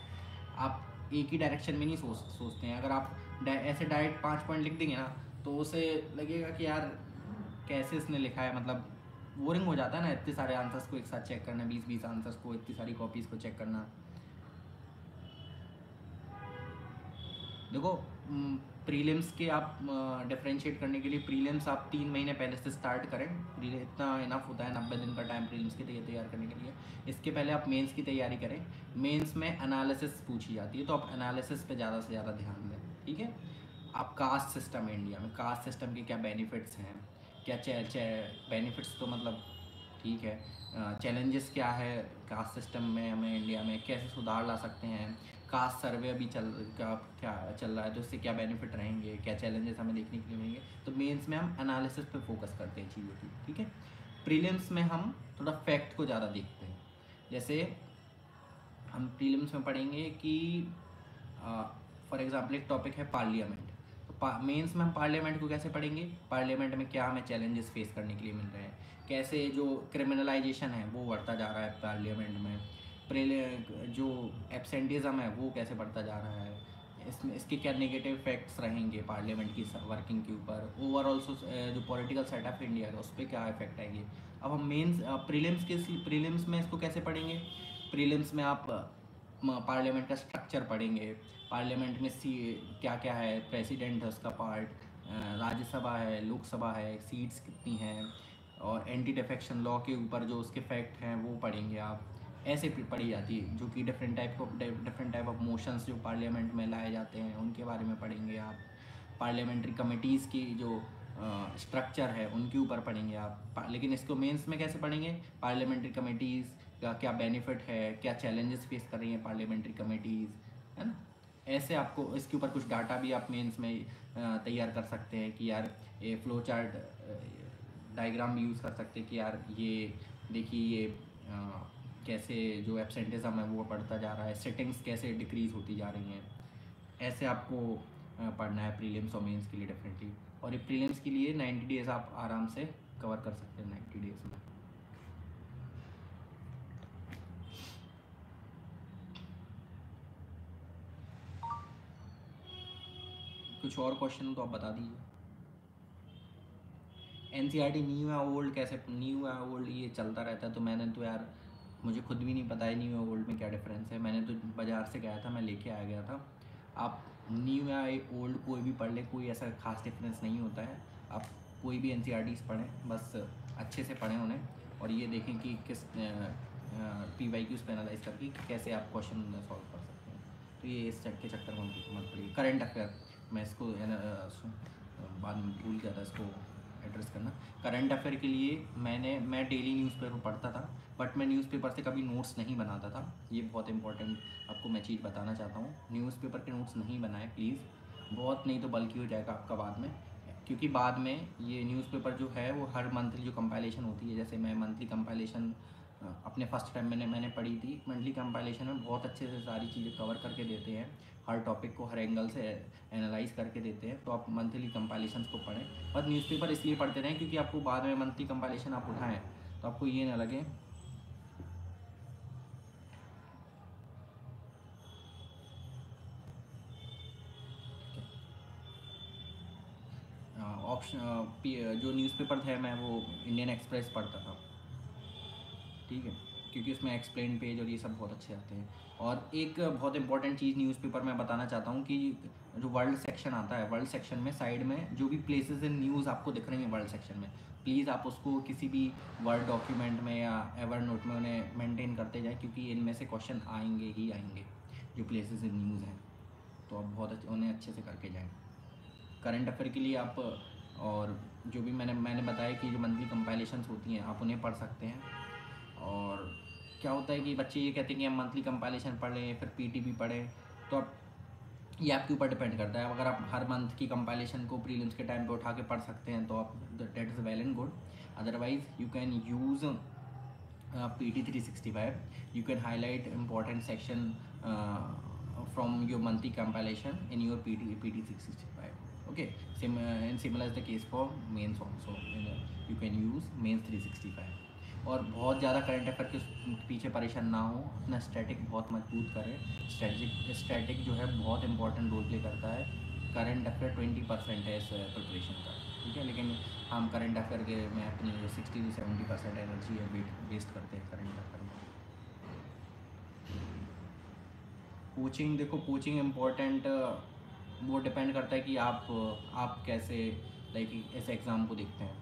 आप एक ही डायरेक्शन में नहीं सोचते हैं। अगर आप ऐसे डायरेक्ट 5 पॉइंट लिख देंगे ना, तो उसे लगेगा कि यार कैसे इसने लिखा है, मतलब बोरिंग हो जाता है ना इतने सारे आंसर्स को एक साथ चेक करना, 20-20 आंसर्स को, इतनी सारी कॉपीज़ को चेक करना। देखो, प्रीलिम्स के आप डिफरेंशिएट करने के लिए प्रीलिम्स आप 3 महीने पहले से स्टार्ट करें। इतना इनफ होता है, 90 दिन का टाइम प्रीलिम्स की तैयार करने के लिए। इसके पहले आप मेंस की तैयारी करें। मेंस में एनालिसिस पूछी जाती है, तो आप एनालिसिस पे ज़्यादा से ज़्यादा ध्यान दें, ठीक है। आप कास्ट सिस्टम है इंडिया में, कास्ट सिस्टम के क्या बेनिफिट्स हैं, क्या बेनिफिट्स तो मतलब ठीक है, चैलेंजेस क्या है कास्ट सिस्टम में, हमें इंडिया में कैसे सुधार ला सकते हैं, कास्ट सर्वे अभी क्या चल रहा है, तो इससे क्या बेनिफिट रहेंगे, क्या चैलेंजेस हमें देखने के लिए मिलेंगे। तो मेंस में हम एनालिसिस पे फोकस करते हैं चीज़ों की, ठीक है। प्रीलिम्स में हम थोड़ा फैक्ट को ज़्यादा देखते हैं। जैसे हम प्रीलिम्स में पढ़ेंगे कि फॉर एग्जांपल एक टॉपिक है पार्लियामेंट, तो मेंस में हम पार्लियामेंट को कैसे पढ़ेंगे, पार्लियामेंट में क्या हमें चैलेंजेस फेस करने के लिए मिल रहे हैं, कैसे जो क्रिमिनलाइजेशन है वो बढ़ता जा रहा है पार्लियामेंट में, जो एब्सेंटिज्म है वो कैसे बढ़ता जा रहा है, इसमें इसके क्या नेगेटिव इफेक्ट्स रहेंगे पार्लियामेंट की वर्किंग के ऊपर, ओवरऑल जो पॉलिटिकल सेटअप इंडिया का उस पर क्या इफेक्ट आएंगे। अब हम मेंस प्रीलिम्स में इसको कैसे पढ़ेंगे। प्रीलिम्स में आप पार्लियामेंट का स्ट्रक्चर पढ़ेंगे, पार्लियामेंट में सी क्या क्या है, प्रेसिडेंट है उसका पार्ट, राज्यसभा है, लोकसभा है, सीट्स कितनी हैं, और एंटी डिफेक्शन लॉ के ऊपर जो उसके फैक्ट हैं वो पढ़ेंगे आप। ऐसे पढ़ी जाती है, जो कि डिफरेंट टाइप ऑफ मोशंस जो पार्लियामेंट में लाए जाते हैं उनके बारे में पढ़ेंगे आप। पार्लियामेंट्री कमिटीज़ की जो स्ट्रक्चर है उनके ऊपर पढ़ेंगे आप। लेकिन इसको मेंस में कैसे पढ़ेंगे, पार्लियामेंट्री कमिटीज़ का क्या बेनिफिट है, क्या चैलेंजेस फेस कर रही हैं पार्लियामेंट्री कमिटीज़, है ना। ऐसे आपको इसके ऊपर कुछ डाटा भी आप मेंस में तैयार कर सकते हैं कि यार ये फ्लो चार्ट डायग्राम भी यूज़ कर सकते हैं कि यार ये देखिए ये कैसे जो एब्सेंटिज्म है वो बढ़ता जा रहा है, सेटिंग्स कैसे डिक्रीज़ होती जा रही हैं। ऐसे आपको पढ़ना है प्रीलिम्स और मेंस के लिए डेफिनेटली। और ये प्रीलिम्स के लिए 90 डेज़ आप आराम से कवर कर सकते हैं 90 डेज़ में। कुछ और क्वेश्चन हो तो आप बता दीजिए। एनसीईआरटी न्यू या ओल्ड, कैसे न्यू या ओल्ड ये चलता रहता है, तो मैंने तो यार मुझे खुद भी नहीं पता है न्यू या ओल्ड में क्या डिफरेंस है। मैंने तो बाज़ार से गया था, मैं लेके आ गया था। आप न्यू या ओल्ड कोई भी पढ़ ले, कोई ऐसा खास डिफरेंस नहीं होता है। आप कोई भी एनसीईआरटीज़ पढ़ें, बस अच्छे से पढ़ें उन्हें, और ये देखें कि किस PYQs पे एनालाइज करके कि कैसे आप क्वेश्चन सॉल्व कर सकते हैं। तो ये इस के चक्कर में मत पड़िए। करंट अफेयर, मैं इसको बाद में भूल गया था इसको एड्रेस करना। करंट अफेयर के लिए मैं डेली न्यूज़पेपर पढ़ता था, बट मैं न्यूज़पेपर से कभी नोट्स नहीं बनाता था। ये बहुत इंपॉर्टेंट आपको मैं चीज़ बताना चाहता हूँ, न्यूज़पेपर के नोट्स नहीं बनाए प्लीज़, बहुत नहीं तो बल्कि हो जाएगा आपका बाद में। क्योंकि बाद में ये न्यूज़पेपर जो है वो हर मंथली जो कंपाइलेशन होती है, जैसे मैं मंथली कंपाइलेशन अपने फर्स्ट टाइम मैंने पढ़ी थी। मंथली कंपाइलेशन में बहुत अच्छे से सारी चीज़ें कवर करके देते हैं, हर टॉपिक को हर एंगल से एनालाइज करके देते हैं। तो आप मंथली कंपाइलेशन को पढ़ें, और न्यूज़पेपर इसलिए पढ़ते रहें क्योंकि आपको बाद में मंथली कंपाइलेशन आप उठाएं तो आपको ये ना लगे ऑप्शन। जो न्यूज़पेपर थे मैं वो इंडियन एक्सप्रेस पढ़ता था, ठीक है, क्योंकि उसमें एक्सप्लेन पेज और ये सब बहुत अच्छे आते हैं। और एक बहुत इंपॉर्टेंट चीज़ न्यूज़पेपर में बताना चाहता हूँ कि जो वर्ल्ड सेक्शन आता है, वर्ल्ड सेक्शन में साइड में जो भी प्लेसेस इन न्यूज़ आपको दिख रही हैं वर्ल्ड सेक्शन में, प्लीज़ आप उसको किसी भी वर्ड डॉक्यूमेंट में या एवर नोट में उन्हें मेंटेन करते जाएं, क्योंकि इनमें से क्वेश्चन आएंगे ही आएंगे जो प्लेसेस इन न्यूज़ हैं। तो आप बहुत उन्हें अच्छे से करके जाएँ। करंट अफेयर के लिए आप और जो भी मैंने बताया कि जो मंथली कंपाइलेशंस होती हैं आप उन्हें पढ़ सकते हैं। और क्या होता है कि बच्चे ये कहते हैं कि हम मंथली कंपाइलेशन पढ़ लें फिर पीटीबी पढ़ें, तो आप ये आपके ऊपर डिपेंड करता है। अगर आप हर मंथ की कंपाइलेशन को प्रीलिम्स के टाइम पे उठा के पढ़ सकते हैं तो आप that is well and good. Otherwise you can use PT365, you can highlight important section from your monthly compilation in your PT365. Okay, and similar is the case for mains also. You can use mains 365। और बहुत ज़्यादा current affair के पीछे परेशान ना हो, अपना static बहुत मजबूत करें। स्टैटिक जो है बहुत इंपॉर्टेंट रोल प्ले करता है। करंट अफेयर 20% है इस प्रिपरेशन का, ठीक है, लेकिन हम करंट अफेयर के में अपनी 60 से 70% एनर्जी है वेस्ट करते हैं करंट अफेयर में। कोचिंग, देखो कोचिंग इम्पोर्टेंट वो डिपेंड करता है कि आप कैसे लाइक इस एग्ज़ाम को देखते हैं।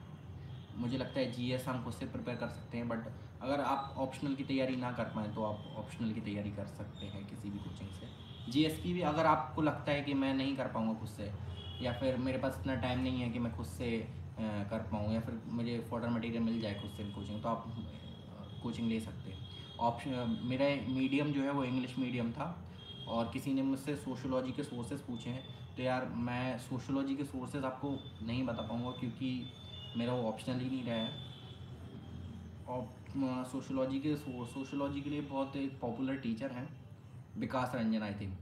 मुझे लगता है जीएस हम खुद से प्रिपेयर कर सकते हैं, बट अगर आप ऑप्शनल की तैयारी ना कर पाएँ तो आप ऑप्शनल की तैयारी कर सकते हैं किसी भी कोचिंग से। जीएस की भी अगर आपको लगता है कि मैं नहीं कर पाऊँगा खुद से, या फिर मेरे पास इतना टाइम नहीं है कि मैं खुद से कर पाऊँ, या फिर मुझे फॉर्डर मटेरियल मिल जाए खुद से कोचिंग, तो आप कोचिंग ले सकते हैं। मेरा मीडियम जो है वो इंग्लिश मीडियम था, और किसी ने मुझसे सोशोलॉजी के सोर्सेज पूछे हैं, तो यार मैं सोशोलॉजी के सोर्सेज आपको नहीं बता पाऊँगा क्योंकि मेरा वो ऑप्शनल ही नहीं रहा है। और सोशोलॉजी के लिए बहुत एक पॉपुलर टीचर हैं, विकास रंजन आई थिंक,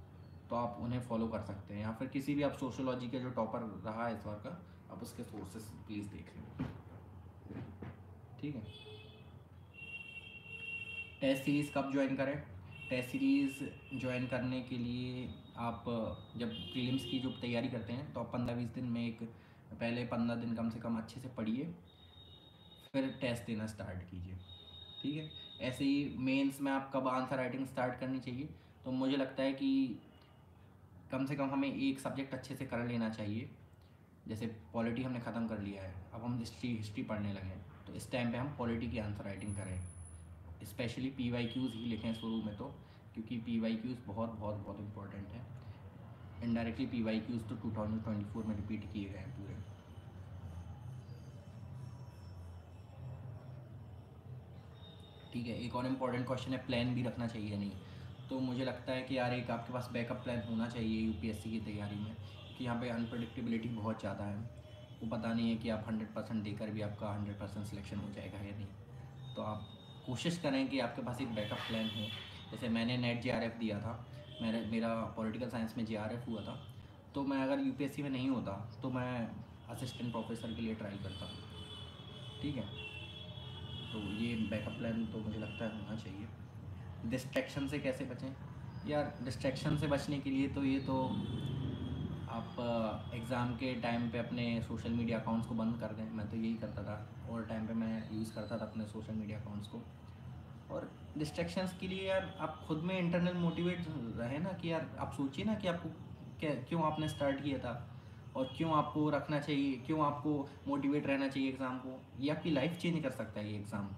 तो आप उन्हें फॉलो कर सकते हैं, या फिर किसी भी आप सोशोलॉजी के जो टॉपर रहा है इस बार का, आप उसके सोर्सेज प्लीज़ देख लें, ठीक है। टेस्ट सीरीज़ कब ज्वाइन करें? टेस्ट सीरीज़ ज्वाइन करने के लिए आप जब प्रीलिम्स की जो तैयारी करते हैं तो आप 15-20 दिन में पहले 15 दिन कम से कम अच्छे से पढ़िए, फिर टेस्ट देना स्टार्ट कीजिए, ठीक है। ऐसे ही मेंस में आप कब आंसर राइटिंग स्टार्ट करनी चाहिए, तो मुझे लगता है कि कम से कम हमें एक सब्जेक्ट अच्छे से कर लेना चाहिए। जैसे पॉलिटी हमने ख़त्म कर लिया है, अब हम हिस्ट्री पढ़ने लगे, तो इस टाइम पे हम पॉलिटी की आंसर राइटिंग करें। स्पेशली PYQs ही लिखें शुरू में, तो क्योंकि PYQs बहुत बहुत बहुत इंपॉर्टेंट है। इनडायरेक्टली PYQs तो 2024 में रिपीट किए गए हैं पूरे, ठीक है। एक और इम्पॉर्टेंट क्वेश्चन है, प्लान भी रखना चाहिए या नहीं। तो मुझे लगता है कि यार एक आपके पास बैकअप प्लान होना चाहिए यूपीएससी की तैयारी में, कि यहाँ पे अनप्रडिक्टेबिलिटी बहुत ज़्यादा है। वो पता नहीं है कि आप 100% देकर भी आपका 100% सिलेक्शन हो जाएगा या नहीं। तो आप कोशिश करें कि आपके पास एक बैकअप प्लान हो। जैसे मैंने नेट JRF दिया था, मेरा पॉलिटिकल साइंस में JRF हुआ था, तो मैं अगर यूपीएससी में नहीं होता तो मैं असिस्टेंट प्रोफेसर के लिए ट्राई करता, ठीक है। तो ये बैकअप प्लान तो मुझे लगता है होना चाहिए। डिस्ट्रैक्शन से कैसे बचें? यार डिस्ट्रैक्शन से बचने के लिए तो ये तो आप एग्ज़ाम के टाइम पे अपने सोशल मीडिया अकाउंट्स को बंद कर दें। मैं तो यही करता था, और टाइम पे मैं यूज़ करता था अपने सोशल मीडिया अकाउंट्स को। और डिस्ट्रैक्शंस के लिए यार आप खुद में इंटरनल मोटिवेट रहे ना, कि यार आप सोचिए ना कि आपको क्यों आपने स्टार्ट किया था, और क्यों आपको रखना चाहिए, क्यों आपको मोटिवेट रहना चाहिए एग्ज़ाम को। ये आपकी लाइफ चेंज कर सकता है ये एग्ज़ाम,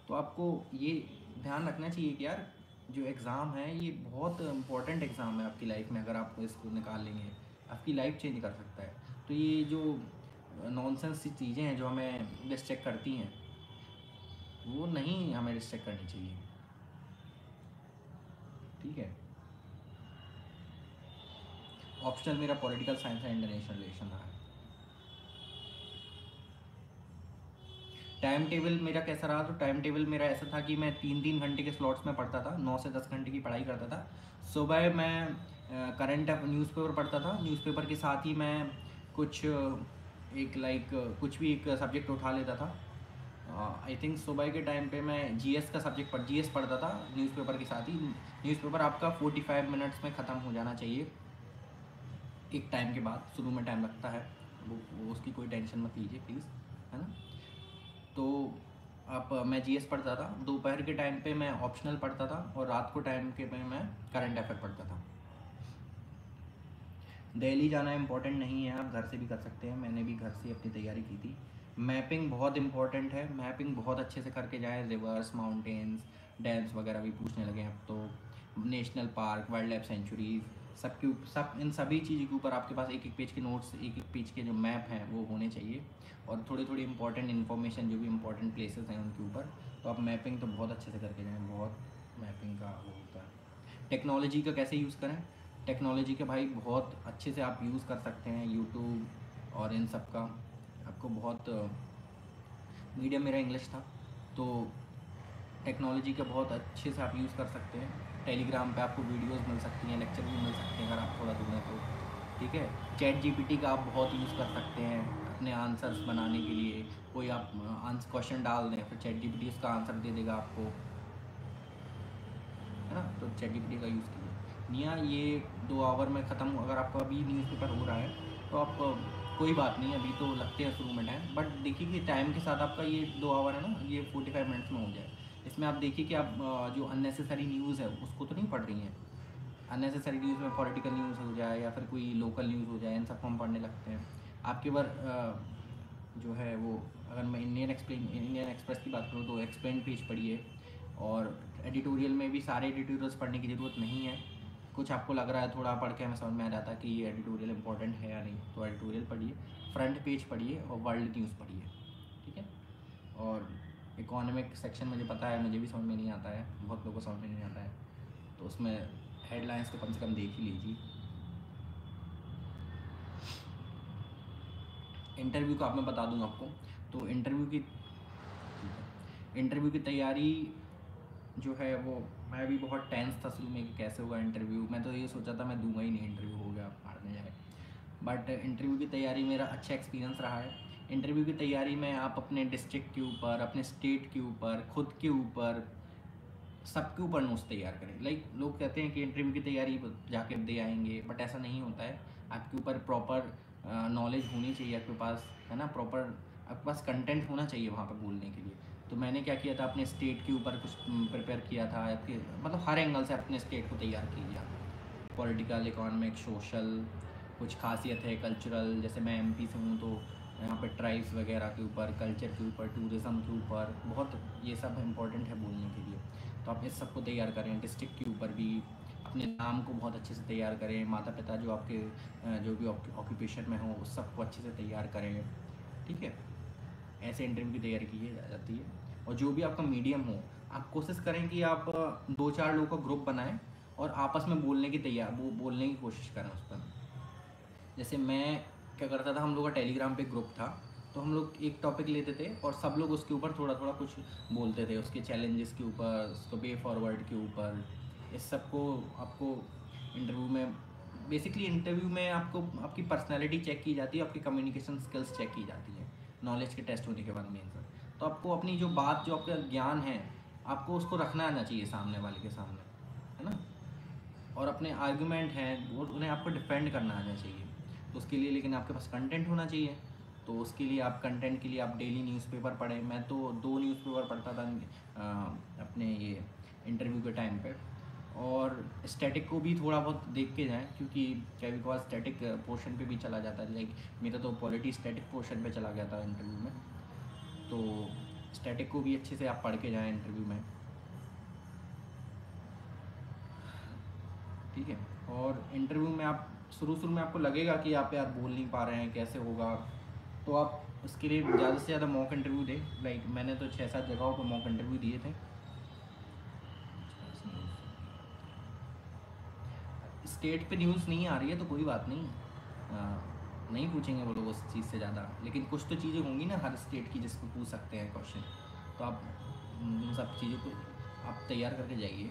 तो आपको ये ध्यान रखना चाहिए कि यार जो एग्ज़ाम है ये बहुत इंपॉर्टेंट एग्ज़ाम है आपकी लाइफ में। अगर आप इसको निकाल लेंगे आपकी लाइफ चेंज कर सकता है। तो ये जो नॉनसेंस सी चीज़ें हैं जो हमें डिस्ट्रैक्ट करती हैं, वो नहीं हमें डिस्ट्रैक्ट करनी चाहिए, ठीक है। ऑप्शनल मेरा political science and international relation रहा है। टाइम टेबल मेरा कैसा रहा? तो टाइम टेबल मेरा ऐसा था कि मैं 3-3 घंटे के स्लॉट्स में पढ़ता था, 9 से 10 घंटे की पढ़ाई करता था। सुबह मैं करंट न्यूज़पेपर पढ़ता था, न्यूज़पेपर के साथ ही मैं कुछ कुछ भी एक सब्जेक्ट उठा लेता था। आई थिंक सुबह के टाइम पे मैं जीएस का सब्जेक्ट जीएस पढ़ता था न्यूज़पेपर के साथ ही। न्यूज़पेपर आपका 45 मिनट्स में ख़त्म हो जाना चाहिए एक टाइम के बाद। शुरू में टाइम लगता है, वो उसकी कोई टेंशन मत लीजिए प्लीज़, है ना। तो मैं जीएस पढ़ता था, दोपहर के टाइम पे मैं ऑप्शनल पढ़ता था और रात को टाइम के में मैं करंट अफेयर पढ़ता था। दिल्ली जाना इम्पोर्टेंट नहीं है, आप घर से भी कर सकते हैं। मैंने भी घर से अपनी तैयारी की थी। मैपिंग बहुत इंपॉर्टेंट है, मैपिंग बहुत अच्छे से करके जाएँ। रिवर्स, माउंटेन्स, डैम्स वगैरह भी पूछने लगे हैं अब तो। National park, wild life centuries, सब इन सभी चीज़ के ऊपर आपके पास एक एक पेज के नोट्स, एक एक पेज के जो मैप हैं वो होने चाहिए, और थोड़ी थोड़ी इंपॉर्टेंट इन्फॉर्मेशन जो भी इंपॉर्टेंट प्लेसेस हैं उनके ऊपर। तो आप मैपिंग तो बहुत अच्छे से करके जाएँ, बहुत मैपिंग का वो होता है। टेक्नोलॉजी का कैसे यूज़ करें? टेक्नोलॉजी के भाई बहुत अच्छे से आप यूज़ कर सकते हैं, यूट्यूब और इन सब का। आपको बहुत मीडियम मेरा इंग्लिश था, तो टेक्नोलॉजी का बहुत अच्छे से आप यूज़ कर सकते हैं। टेलीग्राम पे आपको वीडियोस मिल सकती हैं, लेक्चर भी मिल सकते हैं अगर आप थोड़ा दूर हैं तो, ठीक है। चैट जीपीटी का आप बहुत यूज़ कर सकते हैं अपने आंसर्स बनाने के लिए। कोई आप आंसर क्वेश्चन डाल दें, फिर चैट जीपीटी उसका आंसर दे देगा आपको, है ना। तो चैट जीपीटी का यूज़ कीजिए। निया ये 2 आवर में ख़त्म, अगर आपका अभी न्यूज़पेपर हो रहा है तो आप कोई बात नहीं, अभी तो लगते हैं शुरू में टाइम, बट देखिए कि टाइम के साथ आपका ये 2 आवर है ना, ये 45 मिनट्स में हो जाए। इसमें आप देखिए कि आप जो अननेसेसरी न्यूज़ है उसको तो नहीं पढ़ रही हैं। अननेसेसरी न्यूज़ में पॉलिटिकल न्यूज़ हो जाए या फिर कोई लोकल न्यूज़ हो जाए, इन सबको हम पढ़ने लगते हैं। आपके बार जो है वो, अगर मैं इंडियन एक्सप्रेस की बात करूँ तो एक्सप्लेन पेज पढ़िए। और एडिटोरियल में भी सारे एडिटोरियल्स पढ़ने की ज़रूरत नहीं है। कुछ आपको लग रहा है थोड़ा पढ़ के हमें समझ में आ जाता है कि ये एडिटोरियल इंपॉर्टेंट है या नहीं, तो एडिटोरियल पढ़िए, फ्रंट पेज पढ़िए और वर्ल्ड न्यूज़ पढ़िए, ठीक है। और इकोनॉमिक सेक्शन मुझे पता है, मुझे भी समझ में नहीं आता है, बहुत लोगों को समझ में नहीं आता है, तो उसमें हेडलाइंस तो कम से कम देख ही लीजिए। इंटरव्यू का आप मैं बता दूँ आपको, तो इंटरव्यू की तैयारी जो है वो, मैं भी बहुत टेंस था शुरू में कि कैसे होगा इंटरव्यू। मैं तो ये सोचा था मैं दूंगा ही नहीं इंटरव्यू, हो गया मारने जाए। बट इंटरव्यू की तैयारी मेरा अच्छा एक्सपीरियंस रहा है। इंटरव्यू की तैयारी में आप अपने डिस्ट्रिक्ट के ऊपर, अपने स्टेट के ऊपर, खुद के ऊपर, सबके ऊपर नोट्स तैयार करें। लोग कहते हैं कि इंटरव्यू की तैयारी जाके दे आएंगे, बट ऐसा नहीं होता है। आपके ऊपर प्रॉपर नॉलेज होनी चाहिए आपके पास, है ना। प्रॉपर आपके पास कंटेंट होना चाहिए वहाँ पर बोलने के लिए। तो मैंने क्या किया था, अपने स्टेट के ऊपर कुछ प्रिपेयर किया था। आपके मतलब हर एंगल से अपने स्टेट को तैयार कीजिए आप। पॉलिटिकल, इकोनॉमिक, सोशल, कुछ खासियत है कल्चरल, जैसे मैं एमपी से हूँ तो यहाँ पे ट्राइब्स वगैरह के ऊपर, कल्चर के ऊपर, टूरिज़्म के ऊपर, बहुत ये सब इम्पोर्टेंट है बोलने के लिए। तो आप इस सब को तैयार करें। डिस्ट्रिक्ट के ऊपर भी अपने नाम को बहुत अच्छे से तैयार करें। माता पिता जो आपके जो भी ऑक्यूपेशन में हो उस सब को अच्छे से तैयार करें, ठीक है। ऐसे इंटरव्यू की तैयारी की जाती है। और जो भी आपका मीडियम हो, आप कोशिश करें कि आप 2-4 लोगों का ग्रुप बनाएं और आपस में बोलने की कोशिश करें उस पर। जैसे मैं क्या करता था, हम लोग का टेलीग्राम पे ग्रुप था, तो हम लोग एक टॉपिक लेते थे और सब लोग उसके ऊपर थोड़ा थोड़ा कुछ बोलते थे, उसके चैलेंजेस के ऊपर, उसको वे फॉरवर्ड के ऊपर। इस सब को आपको इंटरव्यू में, बेसिकली इंटरव्यू में आपको आपकी पर्सनैलिटी चेक की जाती है, आपकी कम्युनिकेशन स्किल्स चेक की जाती है नॉलेज के टेस्ट होने के बाद मेन सर। तो आपको अपनी जो बात, जो आपका ज्ञान है, आपको उसको रखना आना चाहिए सामने वाले के सामने, है ना। और अपने आर्गूमेंट हैं वो, उन्हें आपको डिफेंड करना आना चाहिए। तो उसके लिए लेकिन आपके पास कंटेंट होना चाहिए। तो उसके लिए आप कंटेंट के लिए आप डेली न्यूज़पेपर पढ़ें। मैं तो 2 न्यूज़पेपर पढ़ता था अपने ये इंटरव्यू के टाइम पे। और स्टैटिक को भी थोड़ा बहुत देख के जाएं, क्योंकि कभी कभार स्टैटिक पोर्शन पे भी चला जाता है। लाइक मेरा तो पॉलिटी स्टैटिक पोर्शन पे चला गया था इंटरव्यू में। तो स्टैटिक को भी अच्छे से आप पढ़ के जाएँ इंटरव्यू में, ठीक है। और इंटरव्यू में आप शुरू में आपको लगेगा कि आप यार बोल नहीं पा रहे हैं, कैसे होगा, तो आप उसके लिए ज़्यादा से ज़्यादा मॉक इंटरव्यू दें। लाइक मैंने तो 6-7 जगहों पर मॉक इंटरव्यू दिए थे। स्टेट पे न्यूज़ नहीं आ रही है तो कोई बात नहीं, नहीं पूछेंगे वो लोग उस चीज़ से ज़्यादा, लेकिन कुछ तो चीज़ें होंगी ना हर स्टेट की जिसको पूछ सकते हैं क्वेश्चन, तो आप उन सब चीज़ों को आप तैयार करके जाइए।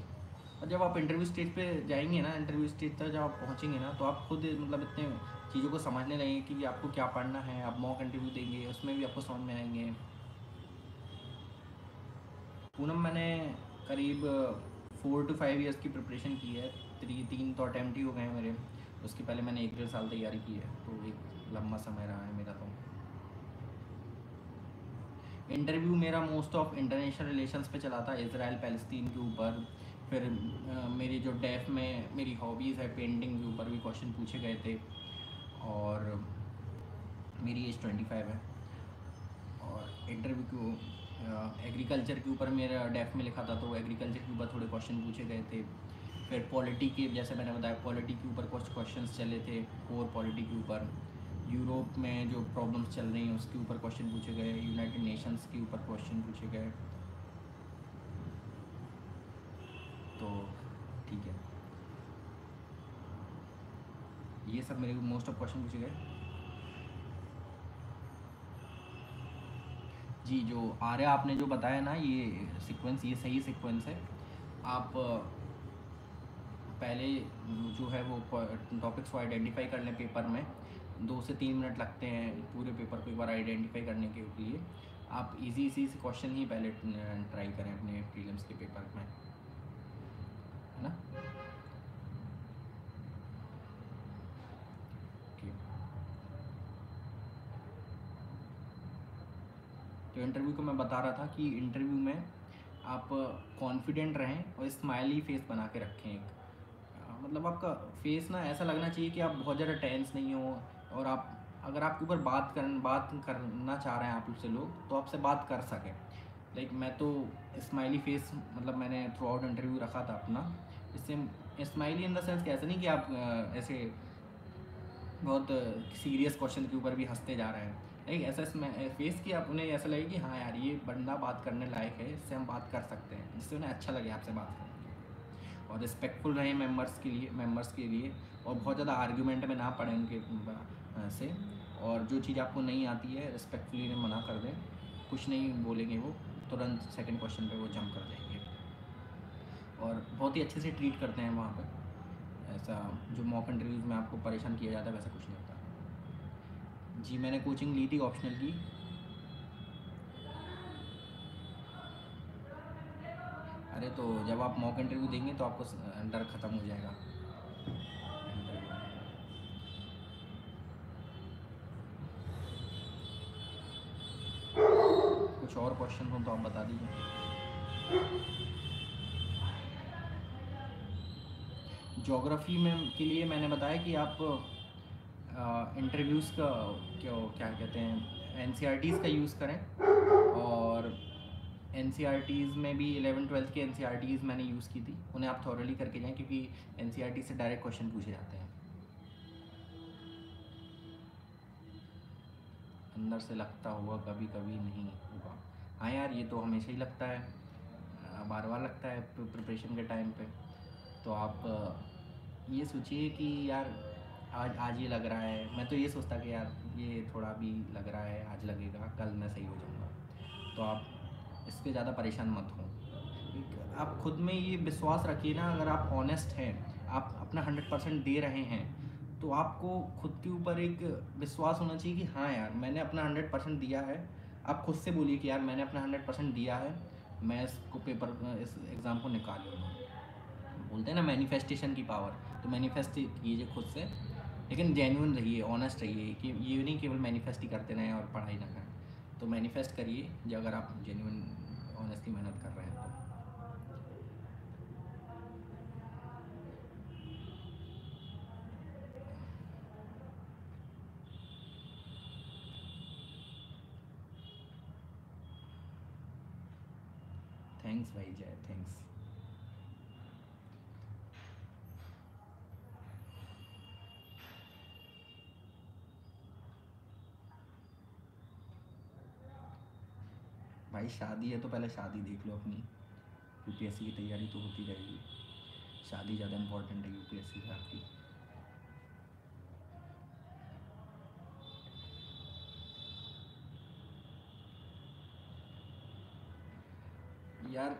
और जब आप इंटरव्यू स्टेज पे जाएंगे ना, इंटरव्यू स्टेज तक जब आप पहुँचेंगे ना, तो आप खुद मतलब इतने चीज़ों को समझने लगेंगे कि आपको क्या पढ़ना है। आप मॉक इंटरव्यू देंगे उसमें भी आपको समझ में आएंगे। पूनम मैंने करीब 4 to 5 years की प्रिपरेशन की है। 3 तो अटैम्प्ट ही हो गए हैं मेरे। उसके पहले मैंने 1 डेढ़ साल तैयारी की है, तो एक लंबा समय रहा है मेरा। तो इंटरव्यू मेरा मोस्ट ऑफ इंटरनेशनल रिलेशंस पे चला था, इसराइल पैलेस्तीन के ऊपर। फिर मेरी जो डेफ में मेरी हॉबीज़ है, पेंटिंग के ऊपर भी क्वेश्चन पूछे गए थे। और मेरी एज 25 है। और इंटरव्यू को एग्रीकल्चर के ऊपर मेरा डेफ में लिखा था, तो एग्रीकल्चर के ऊपर थोड़े क्वेश्चन पूछे गए थे। फिर पॉलिटी के, जैसे मैंने बताया, पॉलिटी के ऊपर कुछ क्वेश्चंस चले थे, कोर पॉलिटी के ऊपर। यूरोप में जो प्रॉब्लम्स चल रही हैं उसके ऊपर क्वेश्चन पूछे गए, यूनाइटेड नेशंस के ऊपर क्वेश्चन पूछे गए। तो ठीक है, ये सब मेरे मोस्ट ऑफ क्वेश्चन पूछे गए। जी, जो आर्या आपने जो बताया ना, ये सीक्वेंस, ये सही सीक्वेंस है। आप पहले जो है वो टॉपिक्स को आइडेंटिफाई कर लें पेपर में। 2 से 3 मिनट लगते हैं पूरे पेपर को एक बार आइडेंटिफाई करने के लिए। आप इजी इजी से क्वेश्चन ही पहले ट्राई करें अपने प्रीलिम्स के पेपर में, है ना। ओके, तो इंटरव्यू को मैं बता रहा था कि इंटरव्यू में आप कॉन्फिडेंट रहें और स्माइली फेस बना के रखें। एक मतलब आपका फेस ना ऐसा लगना चाहिए कि आप बहुत ज़्यादा टेंस नहीं हो। और आप अगर आपके ऊपर बात करना चाह रहे हैं आप से लोग, तो आपसे बात कर सकें। लाइक मैं तो स्माइली फेस, मतलब मैंने थ्रू आउट इंटरव्यू रखा था अपना। इससे स्माइली इन द सेंस कि ऐसा नहीं कि आप ऐसे बहुत सीरियस क्वेश्चन के ऊपर भी हंसते जा रहे हैं। लाइक ऐसा फेस कि आप उन्हें ऐसा लगे कि हाँ यार, ये बंदा बात करने लायक है, इससे हम बात कर सकते हैं, जिससे उन्हें अच्छा लगे आपसे बात करने के। और रिस्पेक्टफुल रहें मेंबर्स के लिए। और बहुत ज़्यादा आर्ग्यूमेंट में ना पड़े उनके से। और जो चीज़ आपको नहीं आती है, रिस्पेक्टफुली मना कर दें। कुछ नहीं बोलेंगे वो, तुरंत सेकंड क्वेश्चन पे वो जंप कर जाएंगे। और बहुत ही अच्छे से ट्रीट करते हैं वहाँ पर। ऐसा जो मॉक इंटरव्यूज़ में आपको परेशान किया जाता है, वैसा कुछ नहीं होता। जी, मैंने कोचिंग ली थी ऑप्शनल की। अरे तो जब आप मॉक इंटरव्यू देंगे तो आपको डर ख़त्म हो जाएगा। कुछ और क्वेश्चन हो तो आप बता दीजिए। ज्योग्राफी में के लिए मैंने बताया कि आप इंटरव्यूज़ का क्या कहते हैं, एनसीईआरटीज़ का यूज़ करें। और एनसीईआरटीज़ में भी 11th-12th के एनसीईआरटीज़ मैंने यूज़ की थी, उन्हें आप थॉरली करके जाएं, क्योंकि एनसीईआरटी से डायरेक्ट क्वेश्चन पूछे जाते हैं। अंदर से लगता होगा कभी कभी नहीं होगा। हाँ यार, ये तो हमेशा ही लगता है, बार बार लगता है प्रिपरेशन के टाइम पे। तो आप ये सोचिए कि यार आज आज ये लग रहा है। मैं तो ये सोचता कि यार ये थोड़ा भी लग रहा है, आज लगेगा, कल मैं सही हो जाऊँगा। तो आप इसके ज़्यादा परेशान मत हों। आप खुद में ये विश्वास रखिए ना, अगर आप ऑनेस्ट हैं, आप अपना 100% दे रहे हैं, तो आपको खुद के ऊपर एक विश्वास होना चाहिए कि हाँ यार, मैंने अपना 100% दिया है। आप खुद से बोलिए कि यार मैंने अपना 100% दिया है, मैं इसको इस एग्ज़ाम को निकाल लूँगा। बोलते हैं ना मैनिफेस्टेशन की पावर, तो मैनिफेस्ट कीजिए खुद से। लेकिन जेन्युइन रहिए, ऑनेस्ट रहिए, कि ये नहीं केवल मैनिफेस्ट ही करते रहें और पढ़ाई ना करें। तो मैनिफेस्ट करिए जो, अगर आप जेन्युइन ऑनेस्टली मेहनत कर रहे हैं तो। थैंक्स भाई जय, थैंक्स। भाई शादी है तो पहले शादी देख लो अपनी, यूपीएससी की तैयारी तो होती रहेगी, शादी ज़्यादा इम्पोर्टेंट है यूपीएससी से आपकी। यार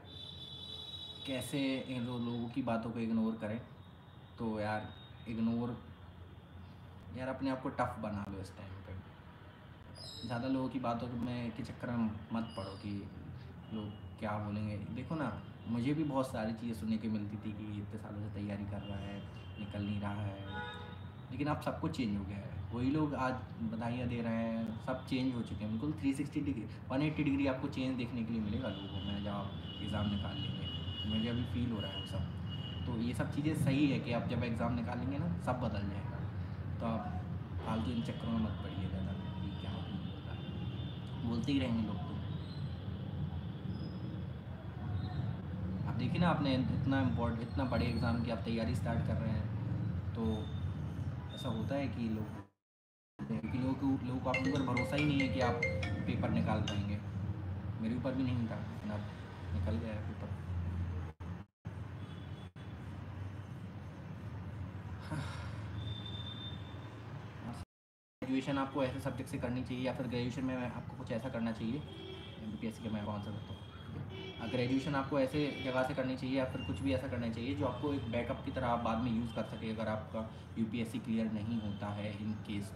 कैसे इन लोगों की बातों को इग्नोर करें, तो यार इग्नोर, यार अपने आप को टफ बना लो इस टाइम पे। ज़्यादा लोगों की बातों में के चक्कर में मत पड़ो कि लोग क्या बोलेंगे। देखो ना, मुझे भी बहुत सारी चीज़ें सुनने को मिलती थी कि इतने सालों से तैयारी कर रहा है, निकल नहीं रहा है, लेकिन अब सब कुछ चेंज हो गया है। वही लोग आज बधाइयाँ दे रहे हैं, सब चेंज हो चुके हैं बिल्कुल। 360 डिग्री 180 डिग्री आपको चेंज देखने के लिए मिलेगा लोगों में जब आप एग्ज़ाम निकाल लेंगे। मुझे अभी फील हो रहा है वो सब। तो ये सब चीज़ें सही है कि आप जब एग्ज़ाम निकालेंगे ना सब बदल जाएगा। तो आप फालतू इन चक्करों में मत पड़िए ज़्यादा कि क्या होता है, बोलते ही रहेंगे लोग। तो आप देखिए ना, आपने इतना बड़े एग्ज़ाम की आप तैयारी स्टार्ट कर रहे हैं, तो ऐसा होता है कि क्योंकि लोगों को आपके ऊपर भरोसा ही नहीं है कि आप पेपर निकाल पाएंगे। मेरे ऊपर भी नहीं था, लेकिन अब निकल गया है पेपर। ग्रेजुएशन आपको ऐसे सब्जेक्ट से करनी चाहिए, या फिर ग्रेजुएशन में आपको कुछ ऐसा करना चाहिए, एमपीएससी के मैं आंसर करता हूँ। ग्रेजुएशन आपको ऐसे जगह से करनी चाहिए, या फिर कुछ भी ऐसा करना चाहिए जो आपको एक बैकअप की तरह आप बाद में यूज़ कर सके अगर आपका यूपीएससी क्लियर नहीं होता है इन केस,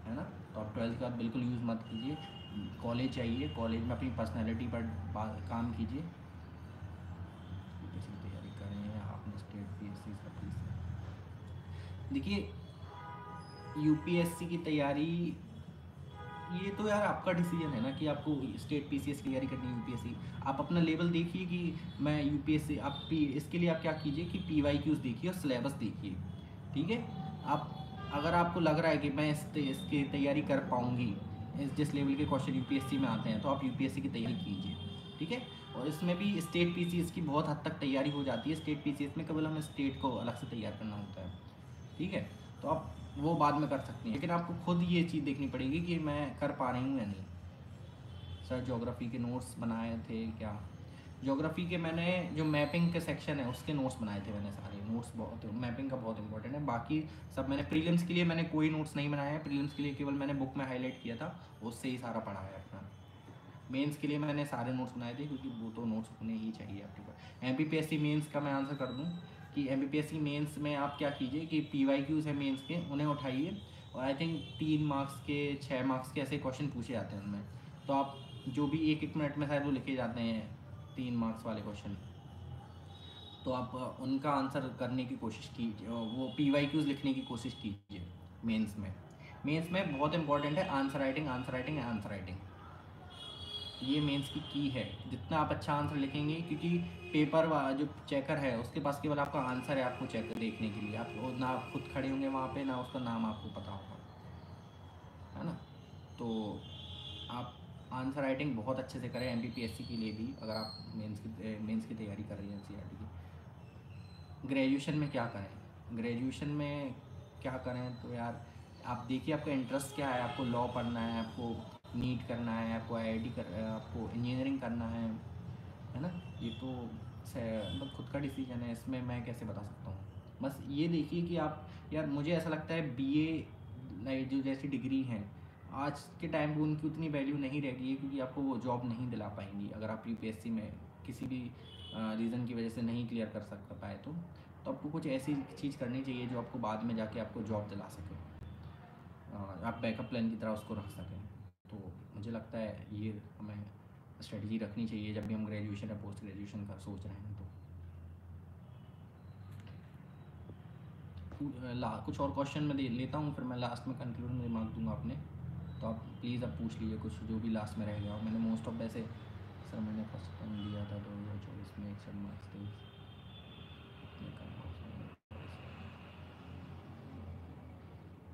है ना। तो आप 12th के बाद बिल्कुल यूज़ मत कीजिए, कॉलेज जाइए, कॉलेज में अपनी पर्सनैलिटी पर काम कीजिए। यूपीएससी की तैयारी करें आपने स्टेट पीएससी सब चीज़। देखिए यूपीएससी की तैयारी, ये तो यार आपका डिसीजन है ना कि आपको स्टेट पीसीएस की तैयारी करनी है, यूपीएससी। आप अपना लेवल देखिए कि मैं यूपीएससी, इसके लिए आप क्या कीजिए कि पीवाईक्यूज देखिए और सिलेबस देखिए, ठीक है। आप अगर आपको लग रहा है कि मैं इसकी तैयारी कर पाऊँगी, जिस लेवल के क्वेश्चन यूपीएससी में आते हैं, तो आप यूपीएससी की तैयारी कीजिए, ठीक है। और इसमें भी स्टेट पीसीएस की बहुत हद तक तैयारी हो जाती है। स्टेट पीसीएस में केवल हमें स्टेट को अलग से तैयार करना होता है, ठीक है। तो आप वो बाद में कर सकती हैं, लेकिन आपको खुद ये चीज़ देखनी पड़ेगी कि मैं कर पा रही हूँ या नहीं। सर ज्योग्राफी के नोट्स बनाए थे क्या? ज्योग्राफी के मैंने जो मैपिंग के सेक्शन है उसके नोट्स बनाए थे मैंने सारे नोट्स। बहुत मैपिंग का बहुत इंपॉर्टेंट है। बाकी सब मैंने प्रीलिम्स के लिए मैंने कोई नोट्स नहीं बनाया है। प्रीलिम्स के लिए केवल मैंने बुक में हाईलाइट किया था, उससे ही सारा पढ़ा है अपना। मेंस के लिए मैंने सारे नोट्स बनाए थे, क्योंकि वो तो नोट्स होने ही चाहिए आपके पास। एमपीपीएससी मेंस का मैं आंसर कर दूं कि एमपीपीएससी मेंस में आप क्या कीजिए कि पीवाईक्यूज है मेंस के, उन्हें उठाइए। और आई थिंक 3 मार्क्स के 6 मार्क्स के ऐसे क्वेश्चन पूछे जाते हैं उनमें। तो आप जो भी एक एक मिनट में शायद वो लिखे जाते हैं 3 मार्क्स वाले क्वेश्चन, तो आप उनका आंसर करने की कोशिश कीजिए, वो पीवाईक्यूज लिखने की कोशिश कीजिए मेंस में। मेंस में बहुत इंपॉर्टेंट है answer writing, answer writing, answer writing. ये मेंस की है। जितना आप अच्छा आंसर लिखेंगे, क्योंकि पेपर जो चेकर है उसके पास केवल आपका आंसर है आपको चेक देखने के लिए। आप ना आप खुद खड़े होंगे वहाँ पे, ना उसका नाम आपको पता होगा, है ना। तो आप आंसर राइटिंग बहुत अच्छे से करें एमपीपीएससी के लिए भी, अगर आप मेंस की तैयारी कर रही हैं एनसीईआरटी की। ग्रेजुएशन में क्या करें? ग्रेजुएशन में क्या करें तो यार आप देखिए आपका इंटरेस्ट क्या है। आपको लॉ पढ़ना है, आपको नीट करना है, आपको आईआईटी आपको इंजीनियरिंग करना है ना। ये तो मतलब खुद का डिसीजन है, इसमें मैं कैसे बता सकता हूँ। बस ये देखिए कि आप, यार मुझे ऐसा लगता है बीए लाइक जो जैसी डिग्री हैं आज के टाइम पे उनकी उतनी वैल्यू नहीं रह गई है, क्योंकि आपको वो जॉब नहीं दिला पाएंगी अगर आप यूपीएससी में किसी भी रीज़न की वजह से नहीं क्लियर कर सकता पाए तो आपको कुछ ऐसी चीज़ करनी चाहिए जो आपको बाद में जाके आपको जॉब दिला सके, आप बैकअप प्लान की तरह उसको रख सकें। तो मुझे लगता है ये हमें स्ट्रेटजी रखनी चाहिए जब भी हम ग्रेजुएशन या पोस्ट ग्रेजुएशन का सोच रहे हैं। तो कुछ और क्वेश्चन मैं लेता हूँ, फिर मैं लास्ट में कंक्लूजन रिमार्क दूंगा अपने। तो आप प्लीज़ अब पूछ लीजिए कुछ जो भी लास्ट में रह गया हो। मैंने मोस्ट ऑफ वैसे सर मैंने फर्स्ट टाइम दिया था 2024 में 61 मार्क्स थे।